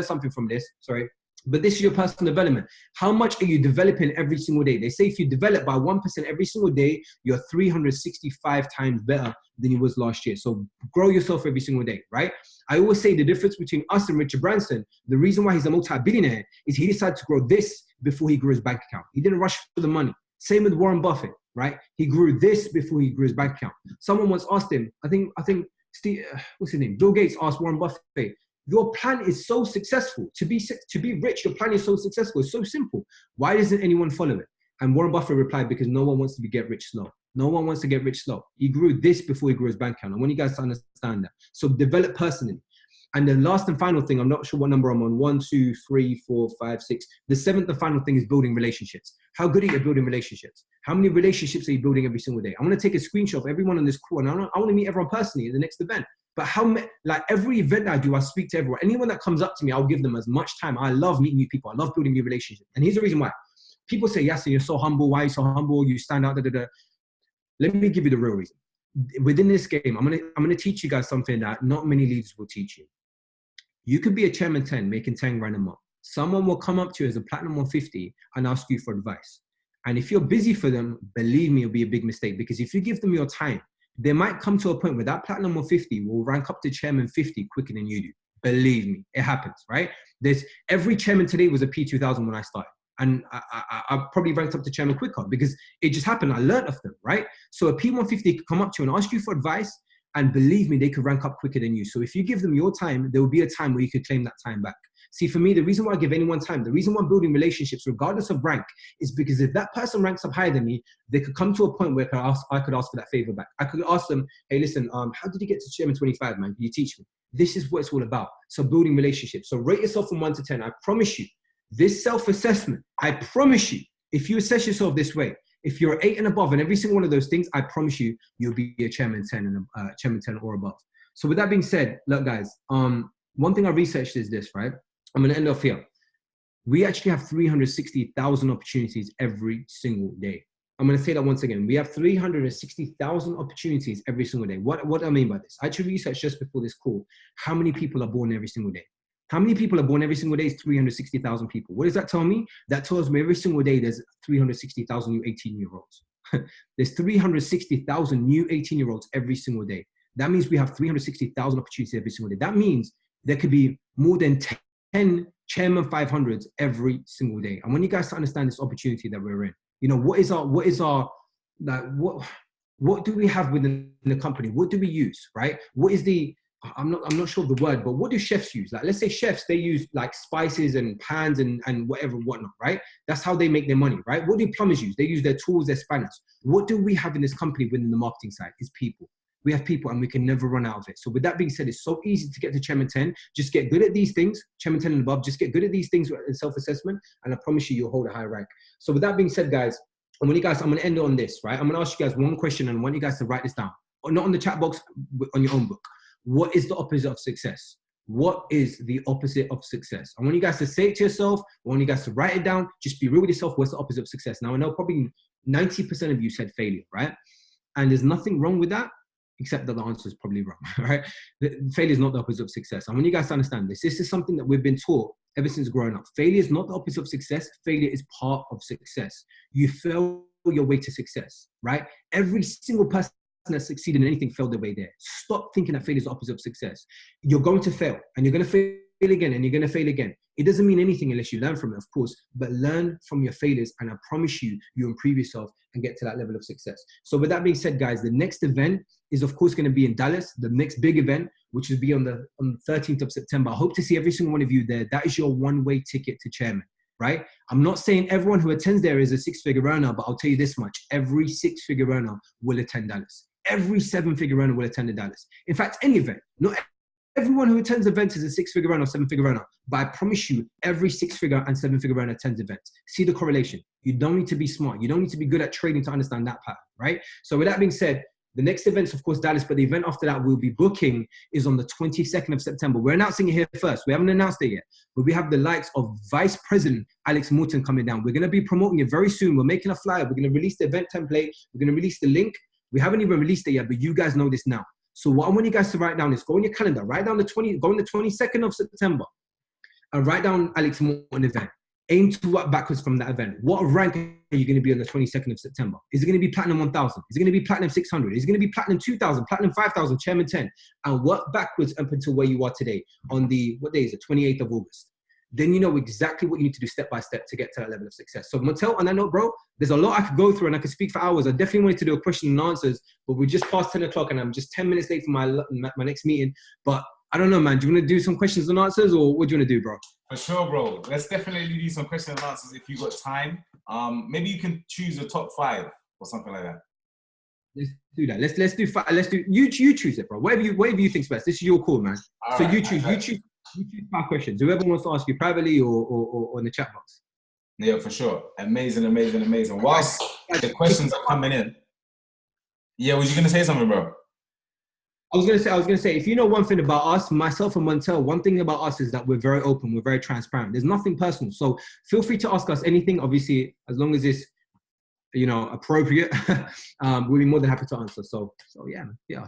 something from this. Sorry. But this is your personal development. How much are you developing every single day? They say if you develop by 1% every single day, you're 365 times better than you was last year. So grow yourself every single day, right? I always say the difference between us and Richard Branson, the reason why he's a multi-billionaire is he decided to grow this before he grew his bank account. He didn't rush for the money. Same with Warren Buffett, right? He grew this before he grew his bank account. Someone once asked him, I think Steve, what's his name? Bill Gates asked Warren Buffett, your plan is so successful. To be rich, your plan is so successful. It's so simple. Why doesn't anyone follow it? And Warren Buffett replied, because no one wants to get rich slow. No one wants to get rich slow. He grew this before he grew his bank account. I want you guys to understand that. So develop personally. And the last and final thing, I'm not sure what number I'm on, 1, 2, 3, 4, 5, 6. The seventh and final thing is building relationships. How good are you at building relationships? How many relationships are you building every single day? I want to take a screenshot of everyone on this call, and I want to meet everyone personally at the next event. But every event I do, I speak to everyone. Anyone that comes up to me, I'll give them as much time. I love meeting new people. I love building new relationships. And here's the reason why. People say, Yasin, you're so humble. Why are you so humble? You stand out, da, da, da. Let me give you the real reason. Within this game, I'm gonna teach you guys something that not many leaders will teach you. You could be a chairman 10, making 10 grand a month. Someone will come up to you as a platinum 150 and ask you for advice. And if you're busy for them, believe me, it'll be a big mistake, because if you give them your time, they might come to a point where that platinum 150 will rank up to chairman 50 quicker than you do. Believe me, it happens, right? Every chairman today was a P2000 when I started. And I probably ranked up to chairman quicker because it just happened. I learned of them, right? So a P150 could come up to you and ask you for advice, and believe me, they could rank up quicker than you. So if you give them your time, there will be a time where you could claim that time back. See, for me, the reason why I give anyone time, the reason why I'm building relationships, regardless of rank, is because if that person ranks up higher than me, they could come to a point where I could ask for that favor back. I could ask them, hey, listen, how did you get to chairman 25, man? Can you teach me? This is what it's all about. So building relationships. So rate yourself from 1 to 10. I promise you, this self-assessment, I promise you, if you assess yourself this way, if you're 8 and above in every single one of those things, I promise you, you'll be a chairman 10 and chairman 10 or above. So with that being said, look, guys, one thing I researched is this, right? I'm going to end off here. We actually have 360,000 opportunities every single day. I'm going to say that once again. We have 360,000 opportunities every single day. What do I mean by this? I actually researched just before this call how many people are born every single day. How many people are born every single day is 360,000 people. What does that tell me? That tells me every single day there's 360,000 new 18-year-olds. There's 360,000 new 18-year-olds every single day. That means we have 360,000 opportunities every single day. That means there could be more than 10 Chairman 500s every single day. I want you guys to understand this opportunity that we're in. You know, what do we have within the company? What do we use, right? What is I'm not sure of the word, but what do chefs use? Like, let's say chefs, they use like spices and pans and whatnot, right? That's how they make their money, right? What do plumbers use? They use their tools, their spanners. What do we have in this company within the marketing side? Is people. We have people and we can never run out of it. So with that being said, it's so easy to get to Chairman 10. Just get good at these things, Chairman 10 and above, just get good at these things in self-assessment, and I promise you, you'll hold a high rank. So with that being said, guys, I'm going to end on this, right? I'm going to ask you guys one question and I want you guys to write this down. Or not on the chat box, on your own book. What is the opposite of success? What is the opposite of success? I want you guys to say it to yourself. I want you guys to write it down. Just be real with yourself. What's the opposite of success? Now, I know probably 90% of you said failure, right? And there's nothing wrong with that, except that the answer is probably wrong, right? Failure is not the opposite of success. I want you guys to understand this. This is something that we've been taught ever since growing up. Failure is not the opposite of success. Failure is part of success. You fail your way to success, right? Every single person that succeeded in anything failed their way there. Stop thinking that failure is the opposite of success. You're going to fail, and you're going to fail again, and you're going to fail again. It doesn't mean anything unless you learn from it, of course, but learn from your failures, and I promise you, you improve yourself and get to that level of success. So with that being said, guys, the next event is, of course, going to be in Dallas, the next big event, which will be on the 13th of September. I hope to see every single one of you there. That is your one-way ticket to chairman, right? I'm not saying everyone who attends there is a six-figure earner, but I'll tell you this much. Every six-figure earner will attend Dallas. Every seven-figure earner will attend Dallas. In fact, any event. Not everyone who attends events is a six-figure earner or seven-figure earner. But I promise you, every six-figure and seven-figure earner attends events. See the correlation. You don't need to be smart. You don't need to be good at trading to understand that pattern, right? So with that being said, the next event's, of course, Dallas, but the event after that we'll be booking is on the 22nd of September. We're announcing it here first. We haven't announced it yet, but we have the likes of Vice President Alex Morton coming down. We're going to be promoting it very soon. We're making a flyer. We're going to release the event template. We're going to release the link. We haven't even released it yet, but you guys know this now. So what I want you guys to write down is go on your calendar, write down go on the 22nd of September and write down Alex Morton event. Aim to work backwards from that event. What rank are you going to be on the 22nd of September? Is it going to be Platinum 1000? Is it going to be Platinum 600? Is it going to be Platinum 2000, Platinum 5000, Chairman 10? And work backwards up until where you are today on the, what day is it? 28th of August. Then you know exactly what you need to do step by step to get to that level of success. So Montel, on that note, bro, there's a lot I could go through and I could speak for hours. I definitely wanted to do a question and answers, but we're just past 10 o'clock and I'm just 10 minutes late for my next meeting. But I don't know, man. Do you want to do some questions and answers or what do you want to do, bro? For sure, bro. Let's definitely do some questions and answers if you got time. Maybe you can choose a top 5 or something like that. Let's do that. Let's do you choose it, bro. Whatever you think's best. This is your call, man. All so right, you choose 5 questions. Whoever wants to ask you privately or in the chat box. Yeah, for sure. Amazing. Whilst the questions are coming in. Yeah, was you gonna say something, bro? I was gonna say, if you know one thing about us, myself and Montel, one thing about us is that we're very open, we're very transparent. There's nothing personal. So feel free to ask us anything, obviously, as long as it's, you know, appropriate. We'll be more than happy to answer. So yeah, man, yeah.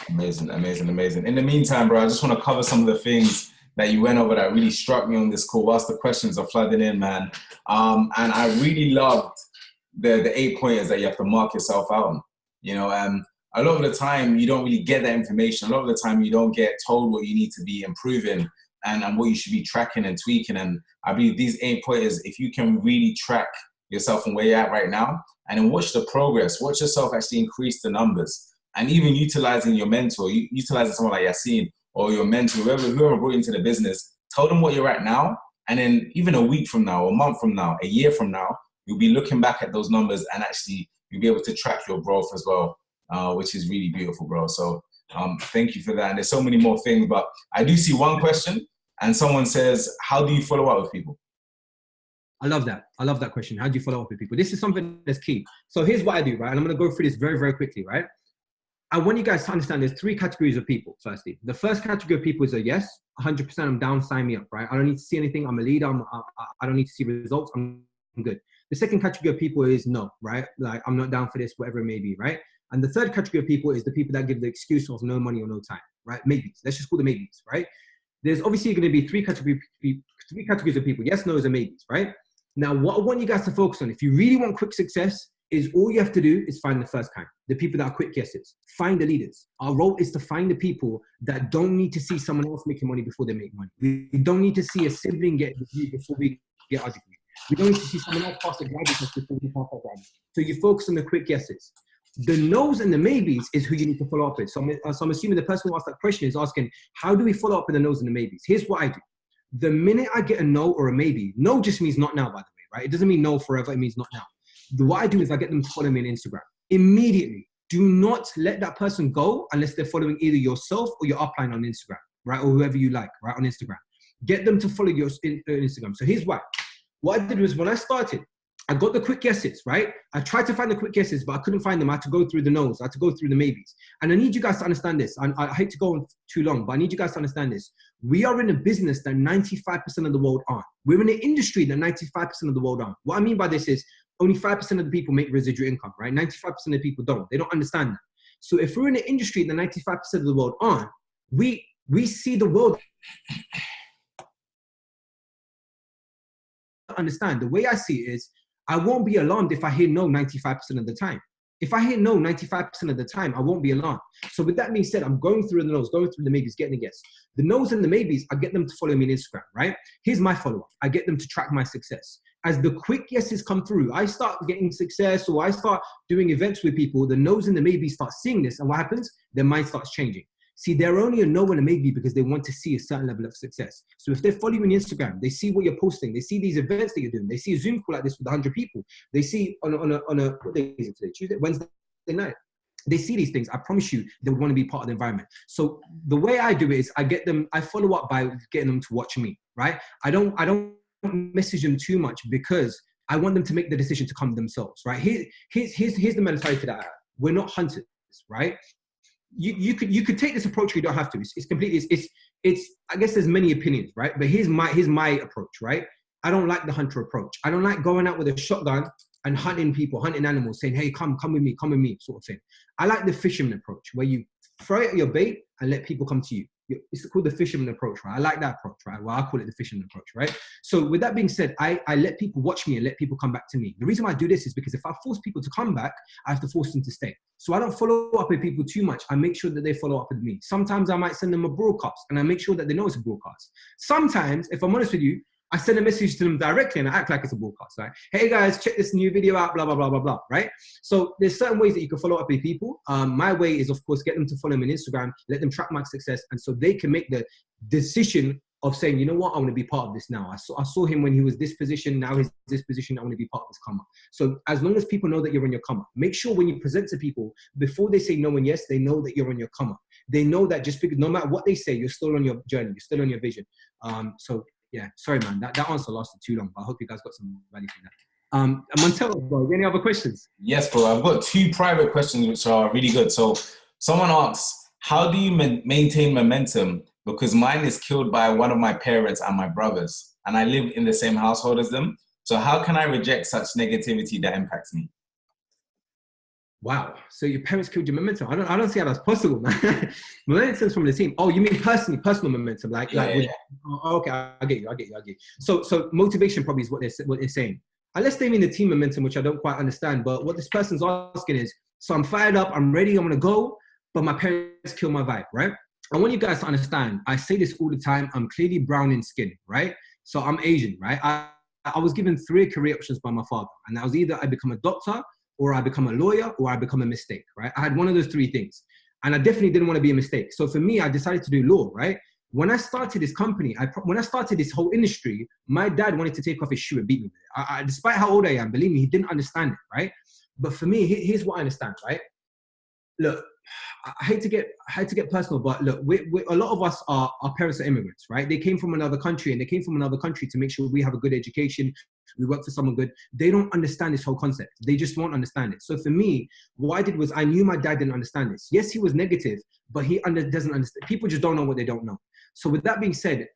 Amazing. In the meantime, bro, I just want to cover some of the things that you went over that really struck me on this call whilst the questions are flooding in, man. And I really loved the 8 pointers that you have to mark yourself out on. You know, a lot of the time you don't really get that information. A lot of the time you don't get told what you need to be improving and what you should be tracking and tweaking. And I believe these 8 pointers, if you can really track yourself and where you're at right now and then watch the progress, watch yourself actually increase the numbers. And even utilizing your mentor, utilizing someone like Yasin or your mentor, whoever brought you into the business, tell them what you're at now. And then even a week from now, a month from now, a year from now, you'll be looking back at those numbers and actually you'll be able to track your growth as well, which is really beautiful, bro. So thank you for that. And there's so many more things, but I do see one question and someone says, how do you follow up with people? I love that question. How do you follow up with people? This is something that's key. So here's what I do, right? And I'm going to go through this very, very quickly, right? I want you guys to understand there's 3 categories of people, firstly. The first category of people is a yes, 100% I'm down, sign me up, right? I don't need to see anything. I'm a leader. I don't need to see results. I'm good. The second category of people is no, right? Like, I'm not down for this, whatever it may be, right? And the third category of people is the people that give the excuse of no money or no time, right? Maybes. Let's just call them maybes, right? There's obviously going to be 3 categories of people. Yes, no's, and maybes, right? Now, what I want you guys to focus on, if you really want quick success, is all you have to do is find the first kind, the people that are quick yeses. Find the leaders. Our role is to find the people that don't need to see someone else making money before they make money. We don't need to see a sibling get a degree before we get our degree. We don't need to see someone else pass a graduate test before we pass our graduate. So you focus on the quick yeses. The no's and the maybes is who you need to follow up with. So I'm assuming the person who asked that question is asking, how do we follow up with the no's and the maybes? Here's what I do. The minute I get a no or a maybe, no just means not now, by the way, right? It doesn't mean no forever. It means not now. What I do is I get them to follow me on Instagram immediately. Do not let that person go unless they're following either yourself or your upline on Instagram, right? Or whoever you like, right? On Instagram. Get them to follow your Instagram. So here's why. What I did was when I started, I got the quick yeses, right? I tried to find the quick yeses, but I couldn't find them. I had to go through the no's. I had to go through the maybes. And I need you guys to understand this. I hate to go on too long, but I need you guys to understand this. We are in a business that 95% of the world aren't. We're in an industry that 95% of the world aren't. What I mean by this is only 5% of the people make residual income, right? 95% of the people don't. They don't understand that. So if we're in an industry that 95% of the world aren't, we see the world. Understand the way I see it is I won't be alarmed if I hear no 95% of the time. If I hear no 95% of the time, I won't be alarmed. So with that being said, I'm going through the no's, going through the maybes, getting the yes. The no's and the maybes, I get them to follow me on Instagram, right? Here's my follow-up. I get them to track my success. As the quick yeses come through, I start getting success, or I start doing events with people, the no's and the maybes start seeing this, and what happens? Their mind starts changing. See, they're only a no and a maybe because they want to see a certain level of success. So if they're following you on Instagram, they see what you're posting, they see these events that you're doing, they see a Zoom call like this with 100 people, they see on a what day is it today? Tuesday, Wednesday night. They see these things. I promise you, they want to be part of the environment. So the way I do it is I follow up by getting them to watch me, right? I don't message them too much because I want them to make the decision to come themselves, right? Here's the mentality that I have. We're not hunters, right? You could take this approach, you don't have to. It's completely, I guess there's many opinions, right? But here's my approach, right? I don't like the hunter approach. I don't like going out with a shotgun and hunting people, hunting animals, saying, hey, come with me, sort of thing. I like the fisherman approach, where you throw out your bait and let people come to you. It's called the fisherman approach, right? I like that approach, right? Well, I call it the fisherman approach, right? So with that being said, I let people watch me and let people come back to me. The reason why I do this is because if I force people to come back, I have to force them to stay. So I don't follow up with people too much. I make sure that they follow up with me. Sometimes I might send them a broadcast and I make sure that they know it's a broadcast. Sometimes, if I'm honest with you, I send a message to them directly and I act like it's a broadcast, right? Hey guys, check this new video out, blah, blah, blah, blah, blah, right? So there's certain ways that you can follow up with people. My way is, of course, get them to follow me on Instagram, let them track my success, and so they can make the decision of saying, you know what, I want to be part of this now. I saw him when he was this position, now he's this position, I want to be part of this come up. So as long as people know that you're on your come up, make sure when you present to people, before they say no and yes, they know that you're on your come up. They know that just because no matter what they say, you're still on your journey, you're still on your vision. So yeah, sorry, man. That answer lasted too long, but I hope you guys got some value from that. Montel, bro, any other questions? Yes, bro. I've got 2 private questions which are really good. So someone asks, how do you maintain momentum? Because mine is killed by one of my parents and my brothers, and I live in the same household as them. So how can I reject such negativity that impacts me? Wow. So your parents killed your momentum. I don't see how that's possible, man. Momentum's from the team. Oh, you mean personal momentum? Yeah. Oh, okay, I get you. So motivation probably is what they're saying. Unless they mean the team momentum, which I don't quite understand. But what this person's asking is, so I'm fired up, I'm ready, I'm gonna go, but my parents kill my vibe, right? I want you guys to understand, I say this all the time, I'm clearly brown in skin, right? So I'm Asian, right? I was given 3 career options by my father, and that was either I become a doctor, or I become a lawyer, or I become a mistake, right? I had one of those 3 things. And I definitely didn't want to be a mistake. So for me, I decided to do law, right? When I started this company, when I started this whole industry, my dad wanted to take off his shoe and beat me with it. Despite how old I am, believe me, he didn't understand it, right? But for me, here's what I understand, right? Look, I hate to get personal, but look, a lot of us our parents are immigrants, right? They came from another country, and they came from another country to make sure we have a good education. We work for someone good. They don't understand this whole concept. They just won't understand it. So for me, what I did was I knew my dad didn't understand this. Yes, he was negative, but he doesn't understand. People just don't know what they don't know. So with that being said,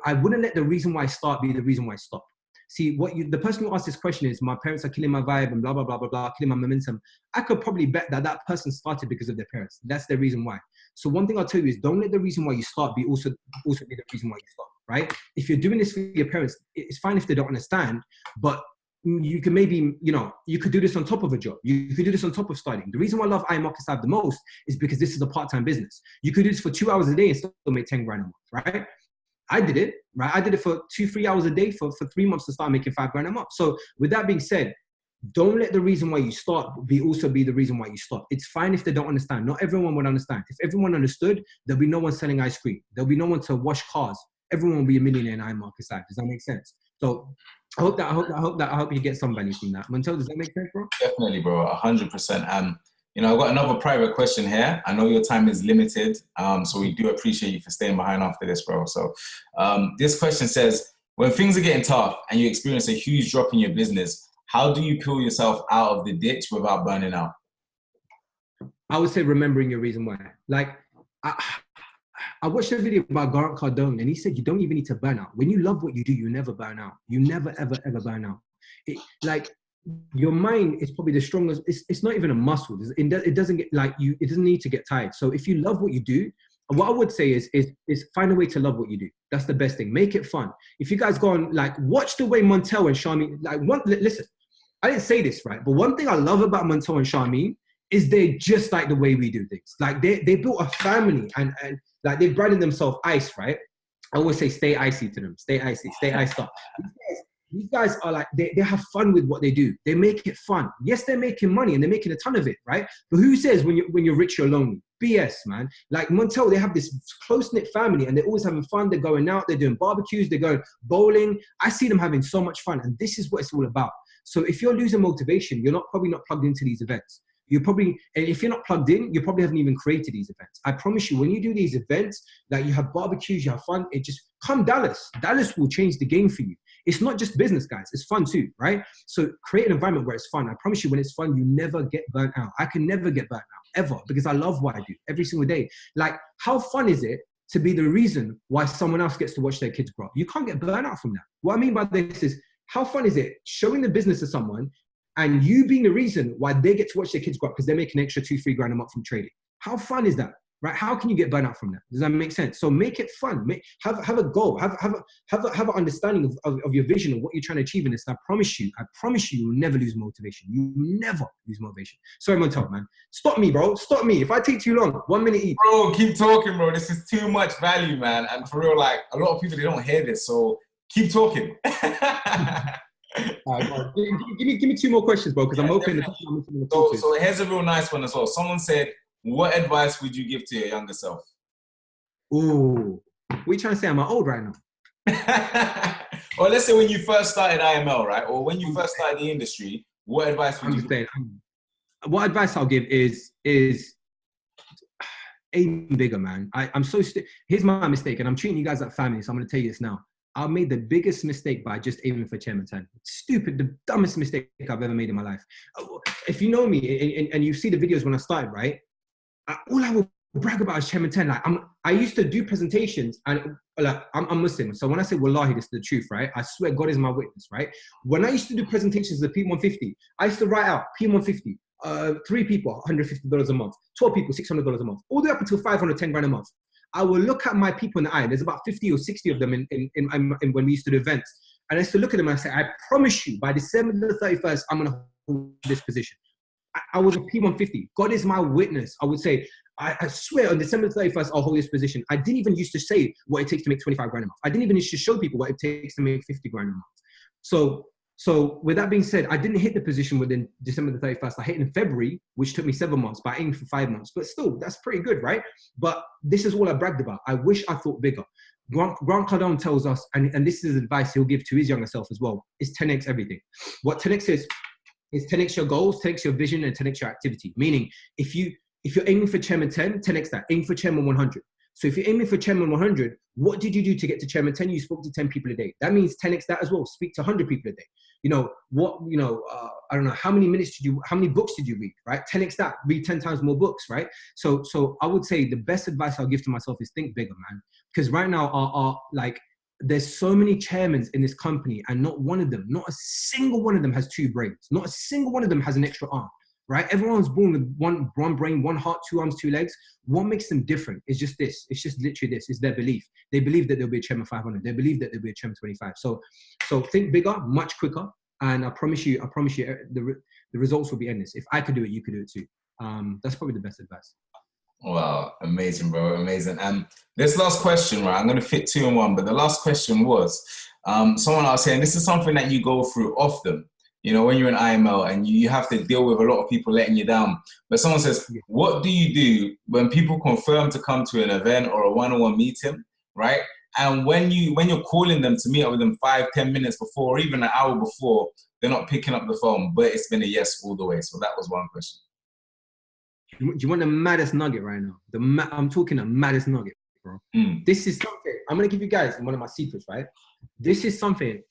I wouldn't let the reason why I start be the reason why I stop. See, the person who asked this question is, my parents are killing my vibe and blah, blah, blah, blah, blah, killing my momentum. I could probably bet that person started because of their parents. That's the reason why. So one thing I'll tell you is, don't let the reason why you start be also be the reason why you stop, right? If you're doing this for your parents, it's fine if they don't understand, but you can maybe, you could do this on top of a job. You could do this on top of studying. The reason why I love iMarkets Lab the most is because this is a part-time business. You could do this for 2 hours a day and still make 10 grand a month, right? I did it, right? I did it for 2-3 hours a day for 3 months to start making 5 grand a month. So with that being said, don't let the reason why you start be the reason why you stop. It's fine if they don't understand. Not everyone would understand. If everyone understood, there'll be no one selling ice cream. There'll be no one to wash cars. Everyone will be a millionaire in iMarkets Lab. Does that make sense? So I hope you get some value from that. Montel, does that make sense, bro? Definitely, bro. 100%. I've got another private question here. I know your time is limited, so we do appreciate you for staying behind after this, bro. So this question says, when things are getting tough and you experience a huge drop in your business, how do you pull yourself out of the ditch without burning out? I would say remembering your reason why. Like, I watched a video about Grant Cardone, and he said you don't even need to burn out. When you love what you do, you never burn out. You never, ever, ever burn out. Like, your mind is probably the strongest. It's not even a muscle. It doesn't get like you. It doesn't need to get tired. So if you love what you do, what I would say is find a way to love what you do. That's the best thing. Make it fun. If you guys go on, like, watch the way Montel and Charmaine, like, listen, I didn't say this, right? But one thing I love about Montel and Charmaine is they're just like the way we do things. Like, they built a family, and like, they branded themselves Ice, right? I always say stay icy to them. Stay icy, stay iced up. These guys are like, they have fun with what they do. They make it fun. Yes, they're making money and they're making a ton of it, right? But who says when you're rich, you're lonely? BS, man. Like Montel, they have this close-knit family and they're always having fun. They're going out, they're doing barbecues, they're going bowling. I see them having so much fun, and this is what it's all about. So if you're losing motivation, you're probably not plugged into these events. And if you're not plugged in, you probably haven't even created these events. I promise you, when you do these events, like, you have barbecues, you have fun, it just, come Dallas. Dallas will change the game for you. It's not just business, guys. It's fun too, right? So create an environment where it's fun. I promise you, when it's fun, you never get burnt out. I can never get burnt out, ever, because I love what I do every single day. Like, how fun is it to be the reason why someone else gets to watch their kids grow up? You can't get burnt out from that. What I mean by this is, how fun is it showing the business to someone and you being the reason why they get to watch their kids grow up because they're making an extra 2-3 grand a month from trading? How fun is that? Right? How can you get burnt out from that? Does that make sense? So make it fun. Have a goal. Have an understanding of your vision of what you're trying to achieve in this. And I promise you, you'll never lose motivation. You never lose motivation. Sorry, Montel, man. Stop me, bro. Stop me. If I take too long, 1 minute each. Bro, keep talking, bro. This is too much value, man. And for real, like, a lot of people, they don't hear this. So keep talking. All right, give me 2 more questions, bro, because I'm hoping. So here's a real nice one as well. Someone said, what advice would you give to your younger self? Ooh, what are you trying to say? I'm old right now. Or let's say when you first started IML, right? Or when you first started the industry, what advice would you give? What advice I'll give is aim bigger, man. I'm so here's my mistake, and I'm treating you guys like family, so I'm going to tell you this now. I made the biggest mistake by just aiming for Chairman 10. Stupid, the dumbest mistake I've ever made in my life. If you know me and you see the videos when I started, right? All I will brag about is Chairman 10. Like, I used to do presentations, and like, I'm Muslim. So when I say wallahi, this is the truth, right? I swear God is my witness, right? When I used to do presentations of P150, I used to write out P150, 3 people, $150 a month, 12 people, $600 a month, all the way up until 510 grand a month. I will look at my people in the eye, and there's about 50 or 60 of them in when we used to do events. And I used to look at them and I say, I promise you, by December the 31st, I'm going to hold this position. I was a P150. God is my witness. I would say, I swear on December 31st, I'll hold this position. I didn't even used to say what it takes to make 25 grand a month. I didn't even used to show people what it takes to make 50 grand a month. So with that being said, I didn't hit the position within December the 31st. I hit in February, which took me 7 months, but I aimed for 5 months. But still, that's pretty good, right? But this is all I bragged about. I wish I thought bigger. Grant Cardone tells us, and this is advice he'll give to his younger self as well, is 10x everything. What 10x is 10x your goals, 10x your vision, and 10x your activity. Meaning, if you're aiming for Chairman 10, 10x that. Aim for Chairman 100. So if you're aiming for Chairman 100, what did you do to get to Chairman 10? You spoke to 10 people a day. That means 10x that as well. Speak to 100 people a day. I don't know, how many books did you read, right? 10x that, read 10 times more books, right? So I would say the best advice I'll give to myself is think bigger, man. Because right now, there's so many chairmen in this company, and not a single one of them has 2 brains. Not a single one of them has an extra arm. Right? Everyone's born with one brain, 1 heart, 2 arms, 2 legs. What makes them different is just this. It's just literally this. It's their belief. They believe that there'll be a Chairman 500. They believe that there'll be a Chairman 25. So think bigger, much quicker. And I promise you, the results will be endless. If I could do it, you could do it too. That's probably the best advice. Wow, amazing, bro, amazing. And this last question, right? I'm going to fit 2 in 1, but the last question was, someone else saying, this is something that you go through often. You know, when you're in IML and you have to deal with a lot of people letting you down. But someone says, what do you do when people confirm to come to an event or a one-on-one meeting, right? And when you're calling them to meet up with them 5-10 minutes before, or even an hour before, they're not picking up the phone, but it's been a yes all the way. So that was one question. Do you want the maddest nugget right now? I'm talking the maddest nugget, bro. This is something, I'm going to give you guys one of my secrets, right? This is something.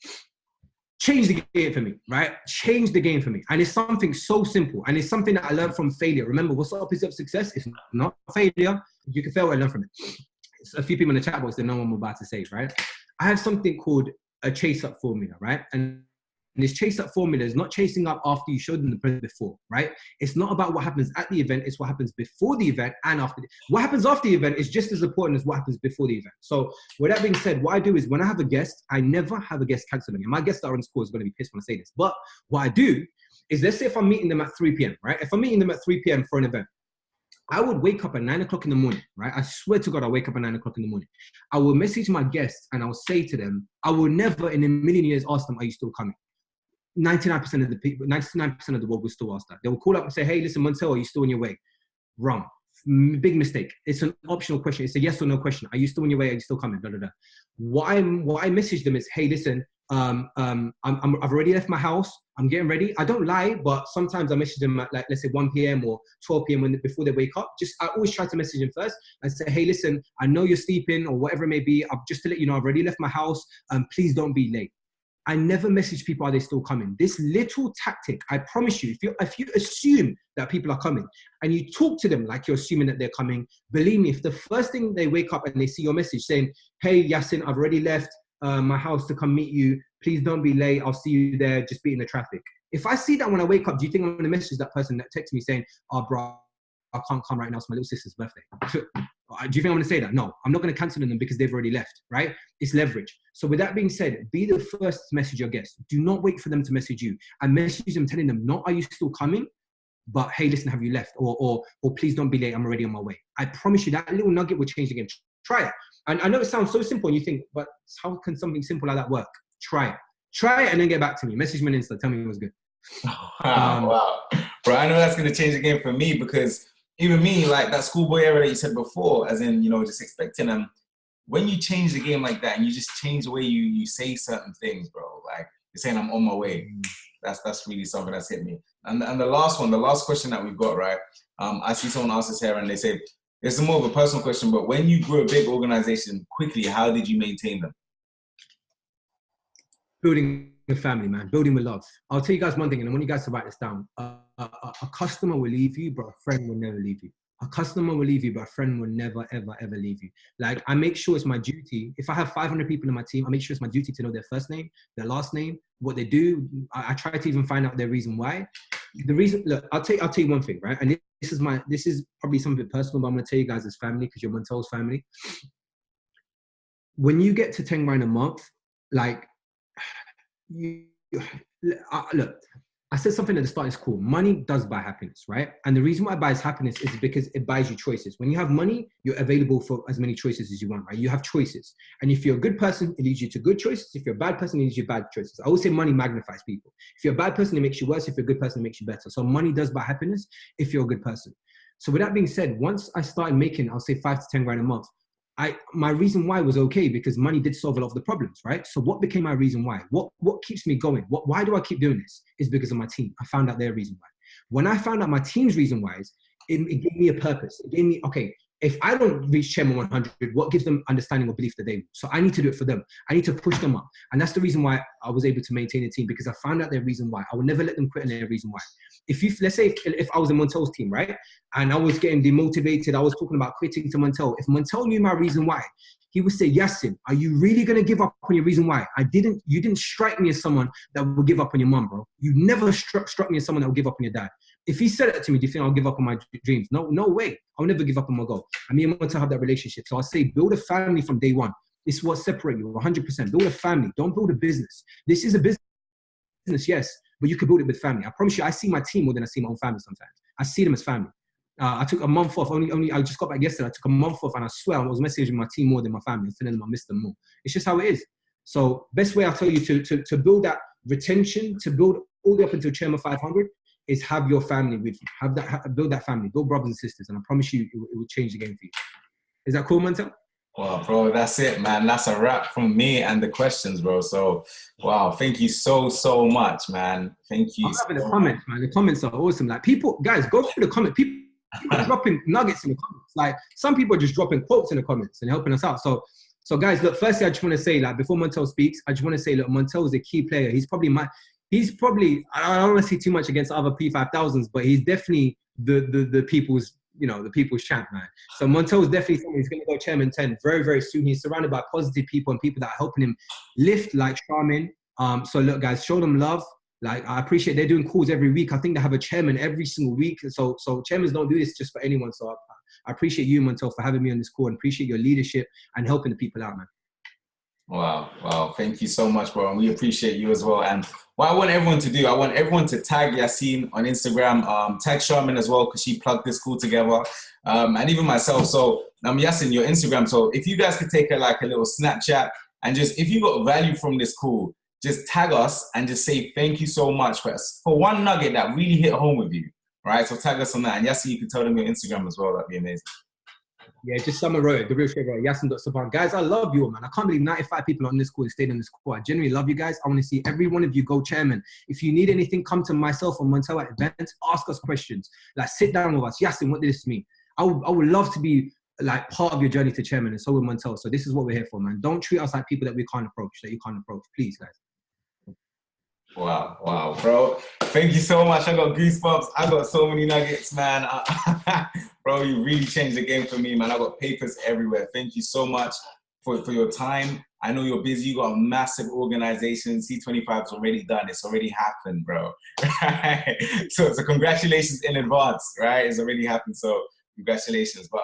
changed the game for me, right? Changed the game for me. And it's something so simple. And it's something that I learned from failure. Remember, what's the opposite of success? It's not failure. You can fail and learn from it. A few people in the chat box, they know what I'm about to say, right? I have something called a chase-up formula, right? And this chase-up formula is not chasing up after you showed them the present before, right? It's not about what happens at the event. It's what happens before the event and after. What happens after the event is just as important as what happens before the event. So with that being said, what I do is when I have a guest, I never have a guest cancel me. And my guests that are on this call is going to be pissed when I say this. But what I do is, let's say if I'm meeting them at 3 p.m., right? If I'm meeting them at 3 p.m. for an event, I would wake up at 9 o'clock in the morning, right? I swear to God, I wake up at 9 o'clock in the morning. I will message my guests and I will say to them, I will never in a million years ask them, are you still coming? 99% of the people, 99% of the world will still ask that. They will call up and say, hey, listen, Montel, are you still on your way? Wrong. Big mistake. It's an optional question. It's a yes or no question. Are you still on your way? Are you still coming? Blah, blah, blah. What I message them is, hey, listen, I've already left my house. I'm getting ready. I don't lie, but sometimes I message them at, like, let's say 1 p.m. or 12 p.m. before they wake up. I always try to message them first and say, hey, listen, I know you're sleeping or whatever it may be. Just to let you know, I've already left my house. Please don't be late. I never message people, are they still coming? This little tactic, I promise you, if you assume that people are coming and you talk to them like you're assuming that they're coming, believe me, if the first thing they wake up and they see your message saying, hey, Yasin, I've already left my house to come meet you. Please don't be late. I'll see you there. Just be in the traffic. If I see that when I wake up, do you think I'm going to message that person that texts me saying, oh, bro, I can't come right now. It's my little sister's birthday. Do you think I'm going to say that? No, I'm not going to cancel them because they've already left, right? It's leverage. So with that being said, be the first to message your guests. Do not wait for them to message you, and message them telling them, not are you still coming, but hey, listen, have you left? Or please don't be late. I'm already on my way. I promise you that little nugget will change again. Try it. And I know it sounds so simple and you think, but how can something simple like that work? Try it. Try it and then get back to me. Message me on Insta. Tell me it was good. Wow. Bro, I know that's going to change again for me, because even me, like that schoolboy era that you said before, as in, just expecting them. When you change the game like that and you just change the way you say certain things, bro, like you're saying I'm on my way. That's really something that's hit me. And the last question that we've got, right? I see someone ask this here and they say, it's more of a personal question, but when you grew a big organization quickly, how did you maintain them? Building a family, man. Building with love. I'll tell you guys one thing, and I want you guys to write this down. A customer will leave you, but a friend will never leave you. A customer will leave you, but a friend will never, ever, ever leave you. Like, I make sure it's my duty. If I have 500 people in my team, I make sure it's my duty to know their first name, their last name, what they do. I try to even find out their reason why. The reason, look, I'll tell you one thing, right? And this is probably something personal, but I'm going to tell you guys as family, because you're Montel's family. When you get to 10 grand a month, like, look, I said something at the start, it's cool. Money does buy happiness, right? And the reason why it buys happiness is because it buys you choices. When you have money, you're available for as many choices as you want, right? You have choices. And if you're a good person, it leads you to good choices. If you're a bad person, it leads you to bad choices. I always say money magnifies people. If you're a bad person, it makes you worse. If you're a good person, it makes you better. So money does buy happiness if you're a good person. So with that being said, once I started making, I'll say 5 to 10 grand a month, my reason why was okay, because money did solve a lot of the problems, right? So what became my reason why? What keeps me going? Why do I keep doing this? Is because of my team. I found out their reason why. When I found out my team's reason why, it gave me a purpose. It gave me, okay, if I don't reach Chairman 100, what gives them understanding or belief that they will? So I need to do it for them. I need to push them up. And that's the reason why I was able to maintain a team, because I found out their reason why. I would never let them quit on their reason why. Let's say if I was in Montel's team, right? And I was getting demotivated, I was talking about quitting to Montel. If Montel knew my reason why, he would say, Yasin, are you really going to give up on your reason why? You didn't strike me as someone that would give up on your mom, bro. You never struck me as someone that would give up on your dad. If he said it to me, do you think I'll give up on my dreams? No way. I'll never give up on my goal. I mean, I want to have that relationship. So I'll say, build a family from day one. This is what separates you 100%. Build a family. Don't build a business. This is a business, yes, but you can build it with family. I promise you, I see my team more than I see my own family sometimes. I see them as family. I took a month off. I just got back yesterday. I took a month off, and I swear I was messaging my team more than my family and telling them I miss them more. It's just how it is. So best way I'll tell you to build that retention, to build all the way up until Chairman 500, is have your family with you. Build that family. Build brothers and sisters, and I promise you, it will change the game for you. Is that cool, Montel? Well, bro, that's it, man. That's a wrap from me and the questions, bro. So, wow, thank you so much, man. Thank you. I'm loving the comments, man. The comments are awesome. Like, people, guys, go through the comments. People are dropping nuggets in the comments. Like, some people are just dropping quotes in the comments and helping us out. So So guys, look, firstly, I just want to say, like, before Montel speaks, I just want to say, look, Montel is a key player. He's probably, I don't want to say too much against other P5000s, but he's definitely the people's, you know, the people's champ, man. So Montel is definitely someone who's going to go chairman 10 very, very soon. He's surrounded by positive people and people that are helping him lift, like Charmin. So look, guys, show them love. Like, I appreciate they're doing calls every week. I think they have a chairman every single week. So chairmans don't do this just for anyone. So I appreciate you, Montel, for having me on this call, and appreciate your leadership and helping the people out, man. Wow. Thank you so much, bro. And we appreciate you as well. And what I want everyone to do, I want everyone to tag Yasin on Instagram, tag Charmin as well, because she plugged this call together. And even myself. So Yasin, your Instagram. So if you guys could take a little Snapchat and just, if you got value from this call, just tag us and just say thank you so much for one nugget that really hit home with you. Right? So tag us on that. And Yasin, you can tell them your Instagram as well. That'd be amazing. Yeah, just someone wrote it, the real shit, Yasin.Subhan. Guys, I love you all, man. I can't believe 95 people on this call and stayed on this call. I genuinely love you guys. I want to see every one of you go chairman. If you need anything, come to myself or Montel at events, ask us questions. Like, sit down with us. Yasin, what did this mean? I would love to be like part of your journey to chairman, and so will Montel. So this is what we're here for, man. Don't treat us like people that we can't approach, that you can't approach. Please, guys. Wow, bro. Thank you so much. I got goosebumps. I got so many nuggets, man. Bro, you really changed the game for me, man. I got papers everywhere. Thank you so much for your time. I know you're busy. You got a massive organization. C25 is already done. It's already happened, bro. Right? So congratulations in advance, right? It's already happened. So congratulations. But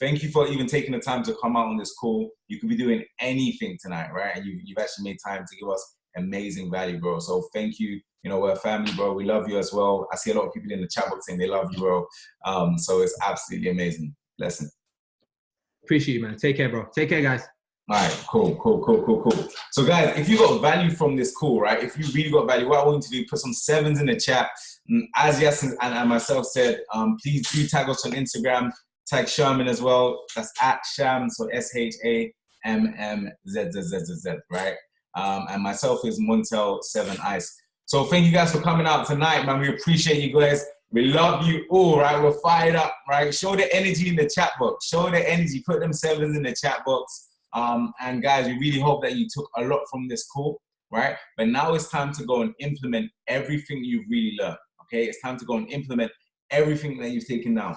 thank you for even taking the time to come out on this call. You could be doing anything tonight, right? And you've actually made time to give us amazing value, bro. So thank you. You know, we're a family, bro. We love you as well. I see a lot of people in the chat box saying they love you, bro. So it's absolutely amazing. Blessing. Appreciate you, man. Take care, bro. Take care, guys. All right, cool. So guys, if you got value from this call, right? If you really got value, what I want you to do, put some 7s in the chat. As Yasin and myself said, please do tag us on Instagram. Tag Sherman as well. That's at Sham, so SHAMMZZZZ, right? And myself is Montel7Ice. So thank you guys for coming out tonight, man. We appreciate you guys. We love you all, right? We're fired up, right? Show the energy in the chat box. Show the energy. Put them 7s in the chat box. And guys, we really hope that you took a lot from this call, right? But now it's time to go and implement everything you've really learned, okay? It's time to go and implement everything that you've taken down,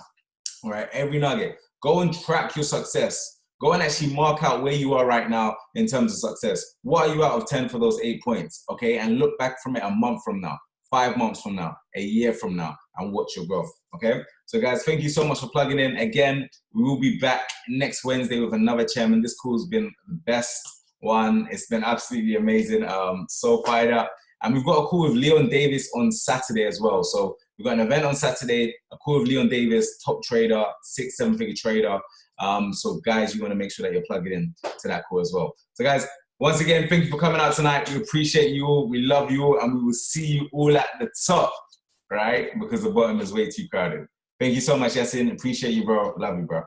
all right? Every nugget. Go and track your success. Go and actually mark out where you are right now in terms of success. What are you out of 10 for those 8 points, okay? And look back from it a month from now, 5 months from now, a year from now, and watch your growth, okay? So guys, thank you so much for plugging in. Again, we will be back next Wednesday with another chairman. This call has been the best one. It's been absolutely amazing. So fired up. And we've got a call with Leon Davis on Saturday as well. So we've got an event on Saturday, a call with Leon Davis, top trader, 6-7-figure trader. So guys, you want to make sure that you're plugging in to that call as well. So guys, once again, thank you for coming out tonight. We appreciate you all. We love you all. And we will see you all at the top, right? Because the bottom is way too crowded. Thank you so much, Yasin. Appreciate you, bro. Love you, bro.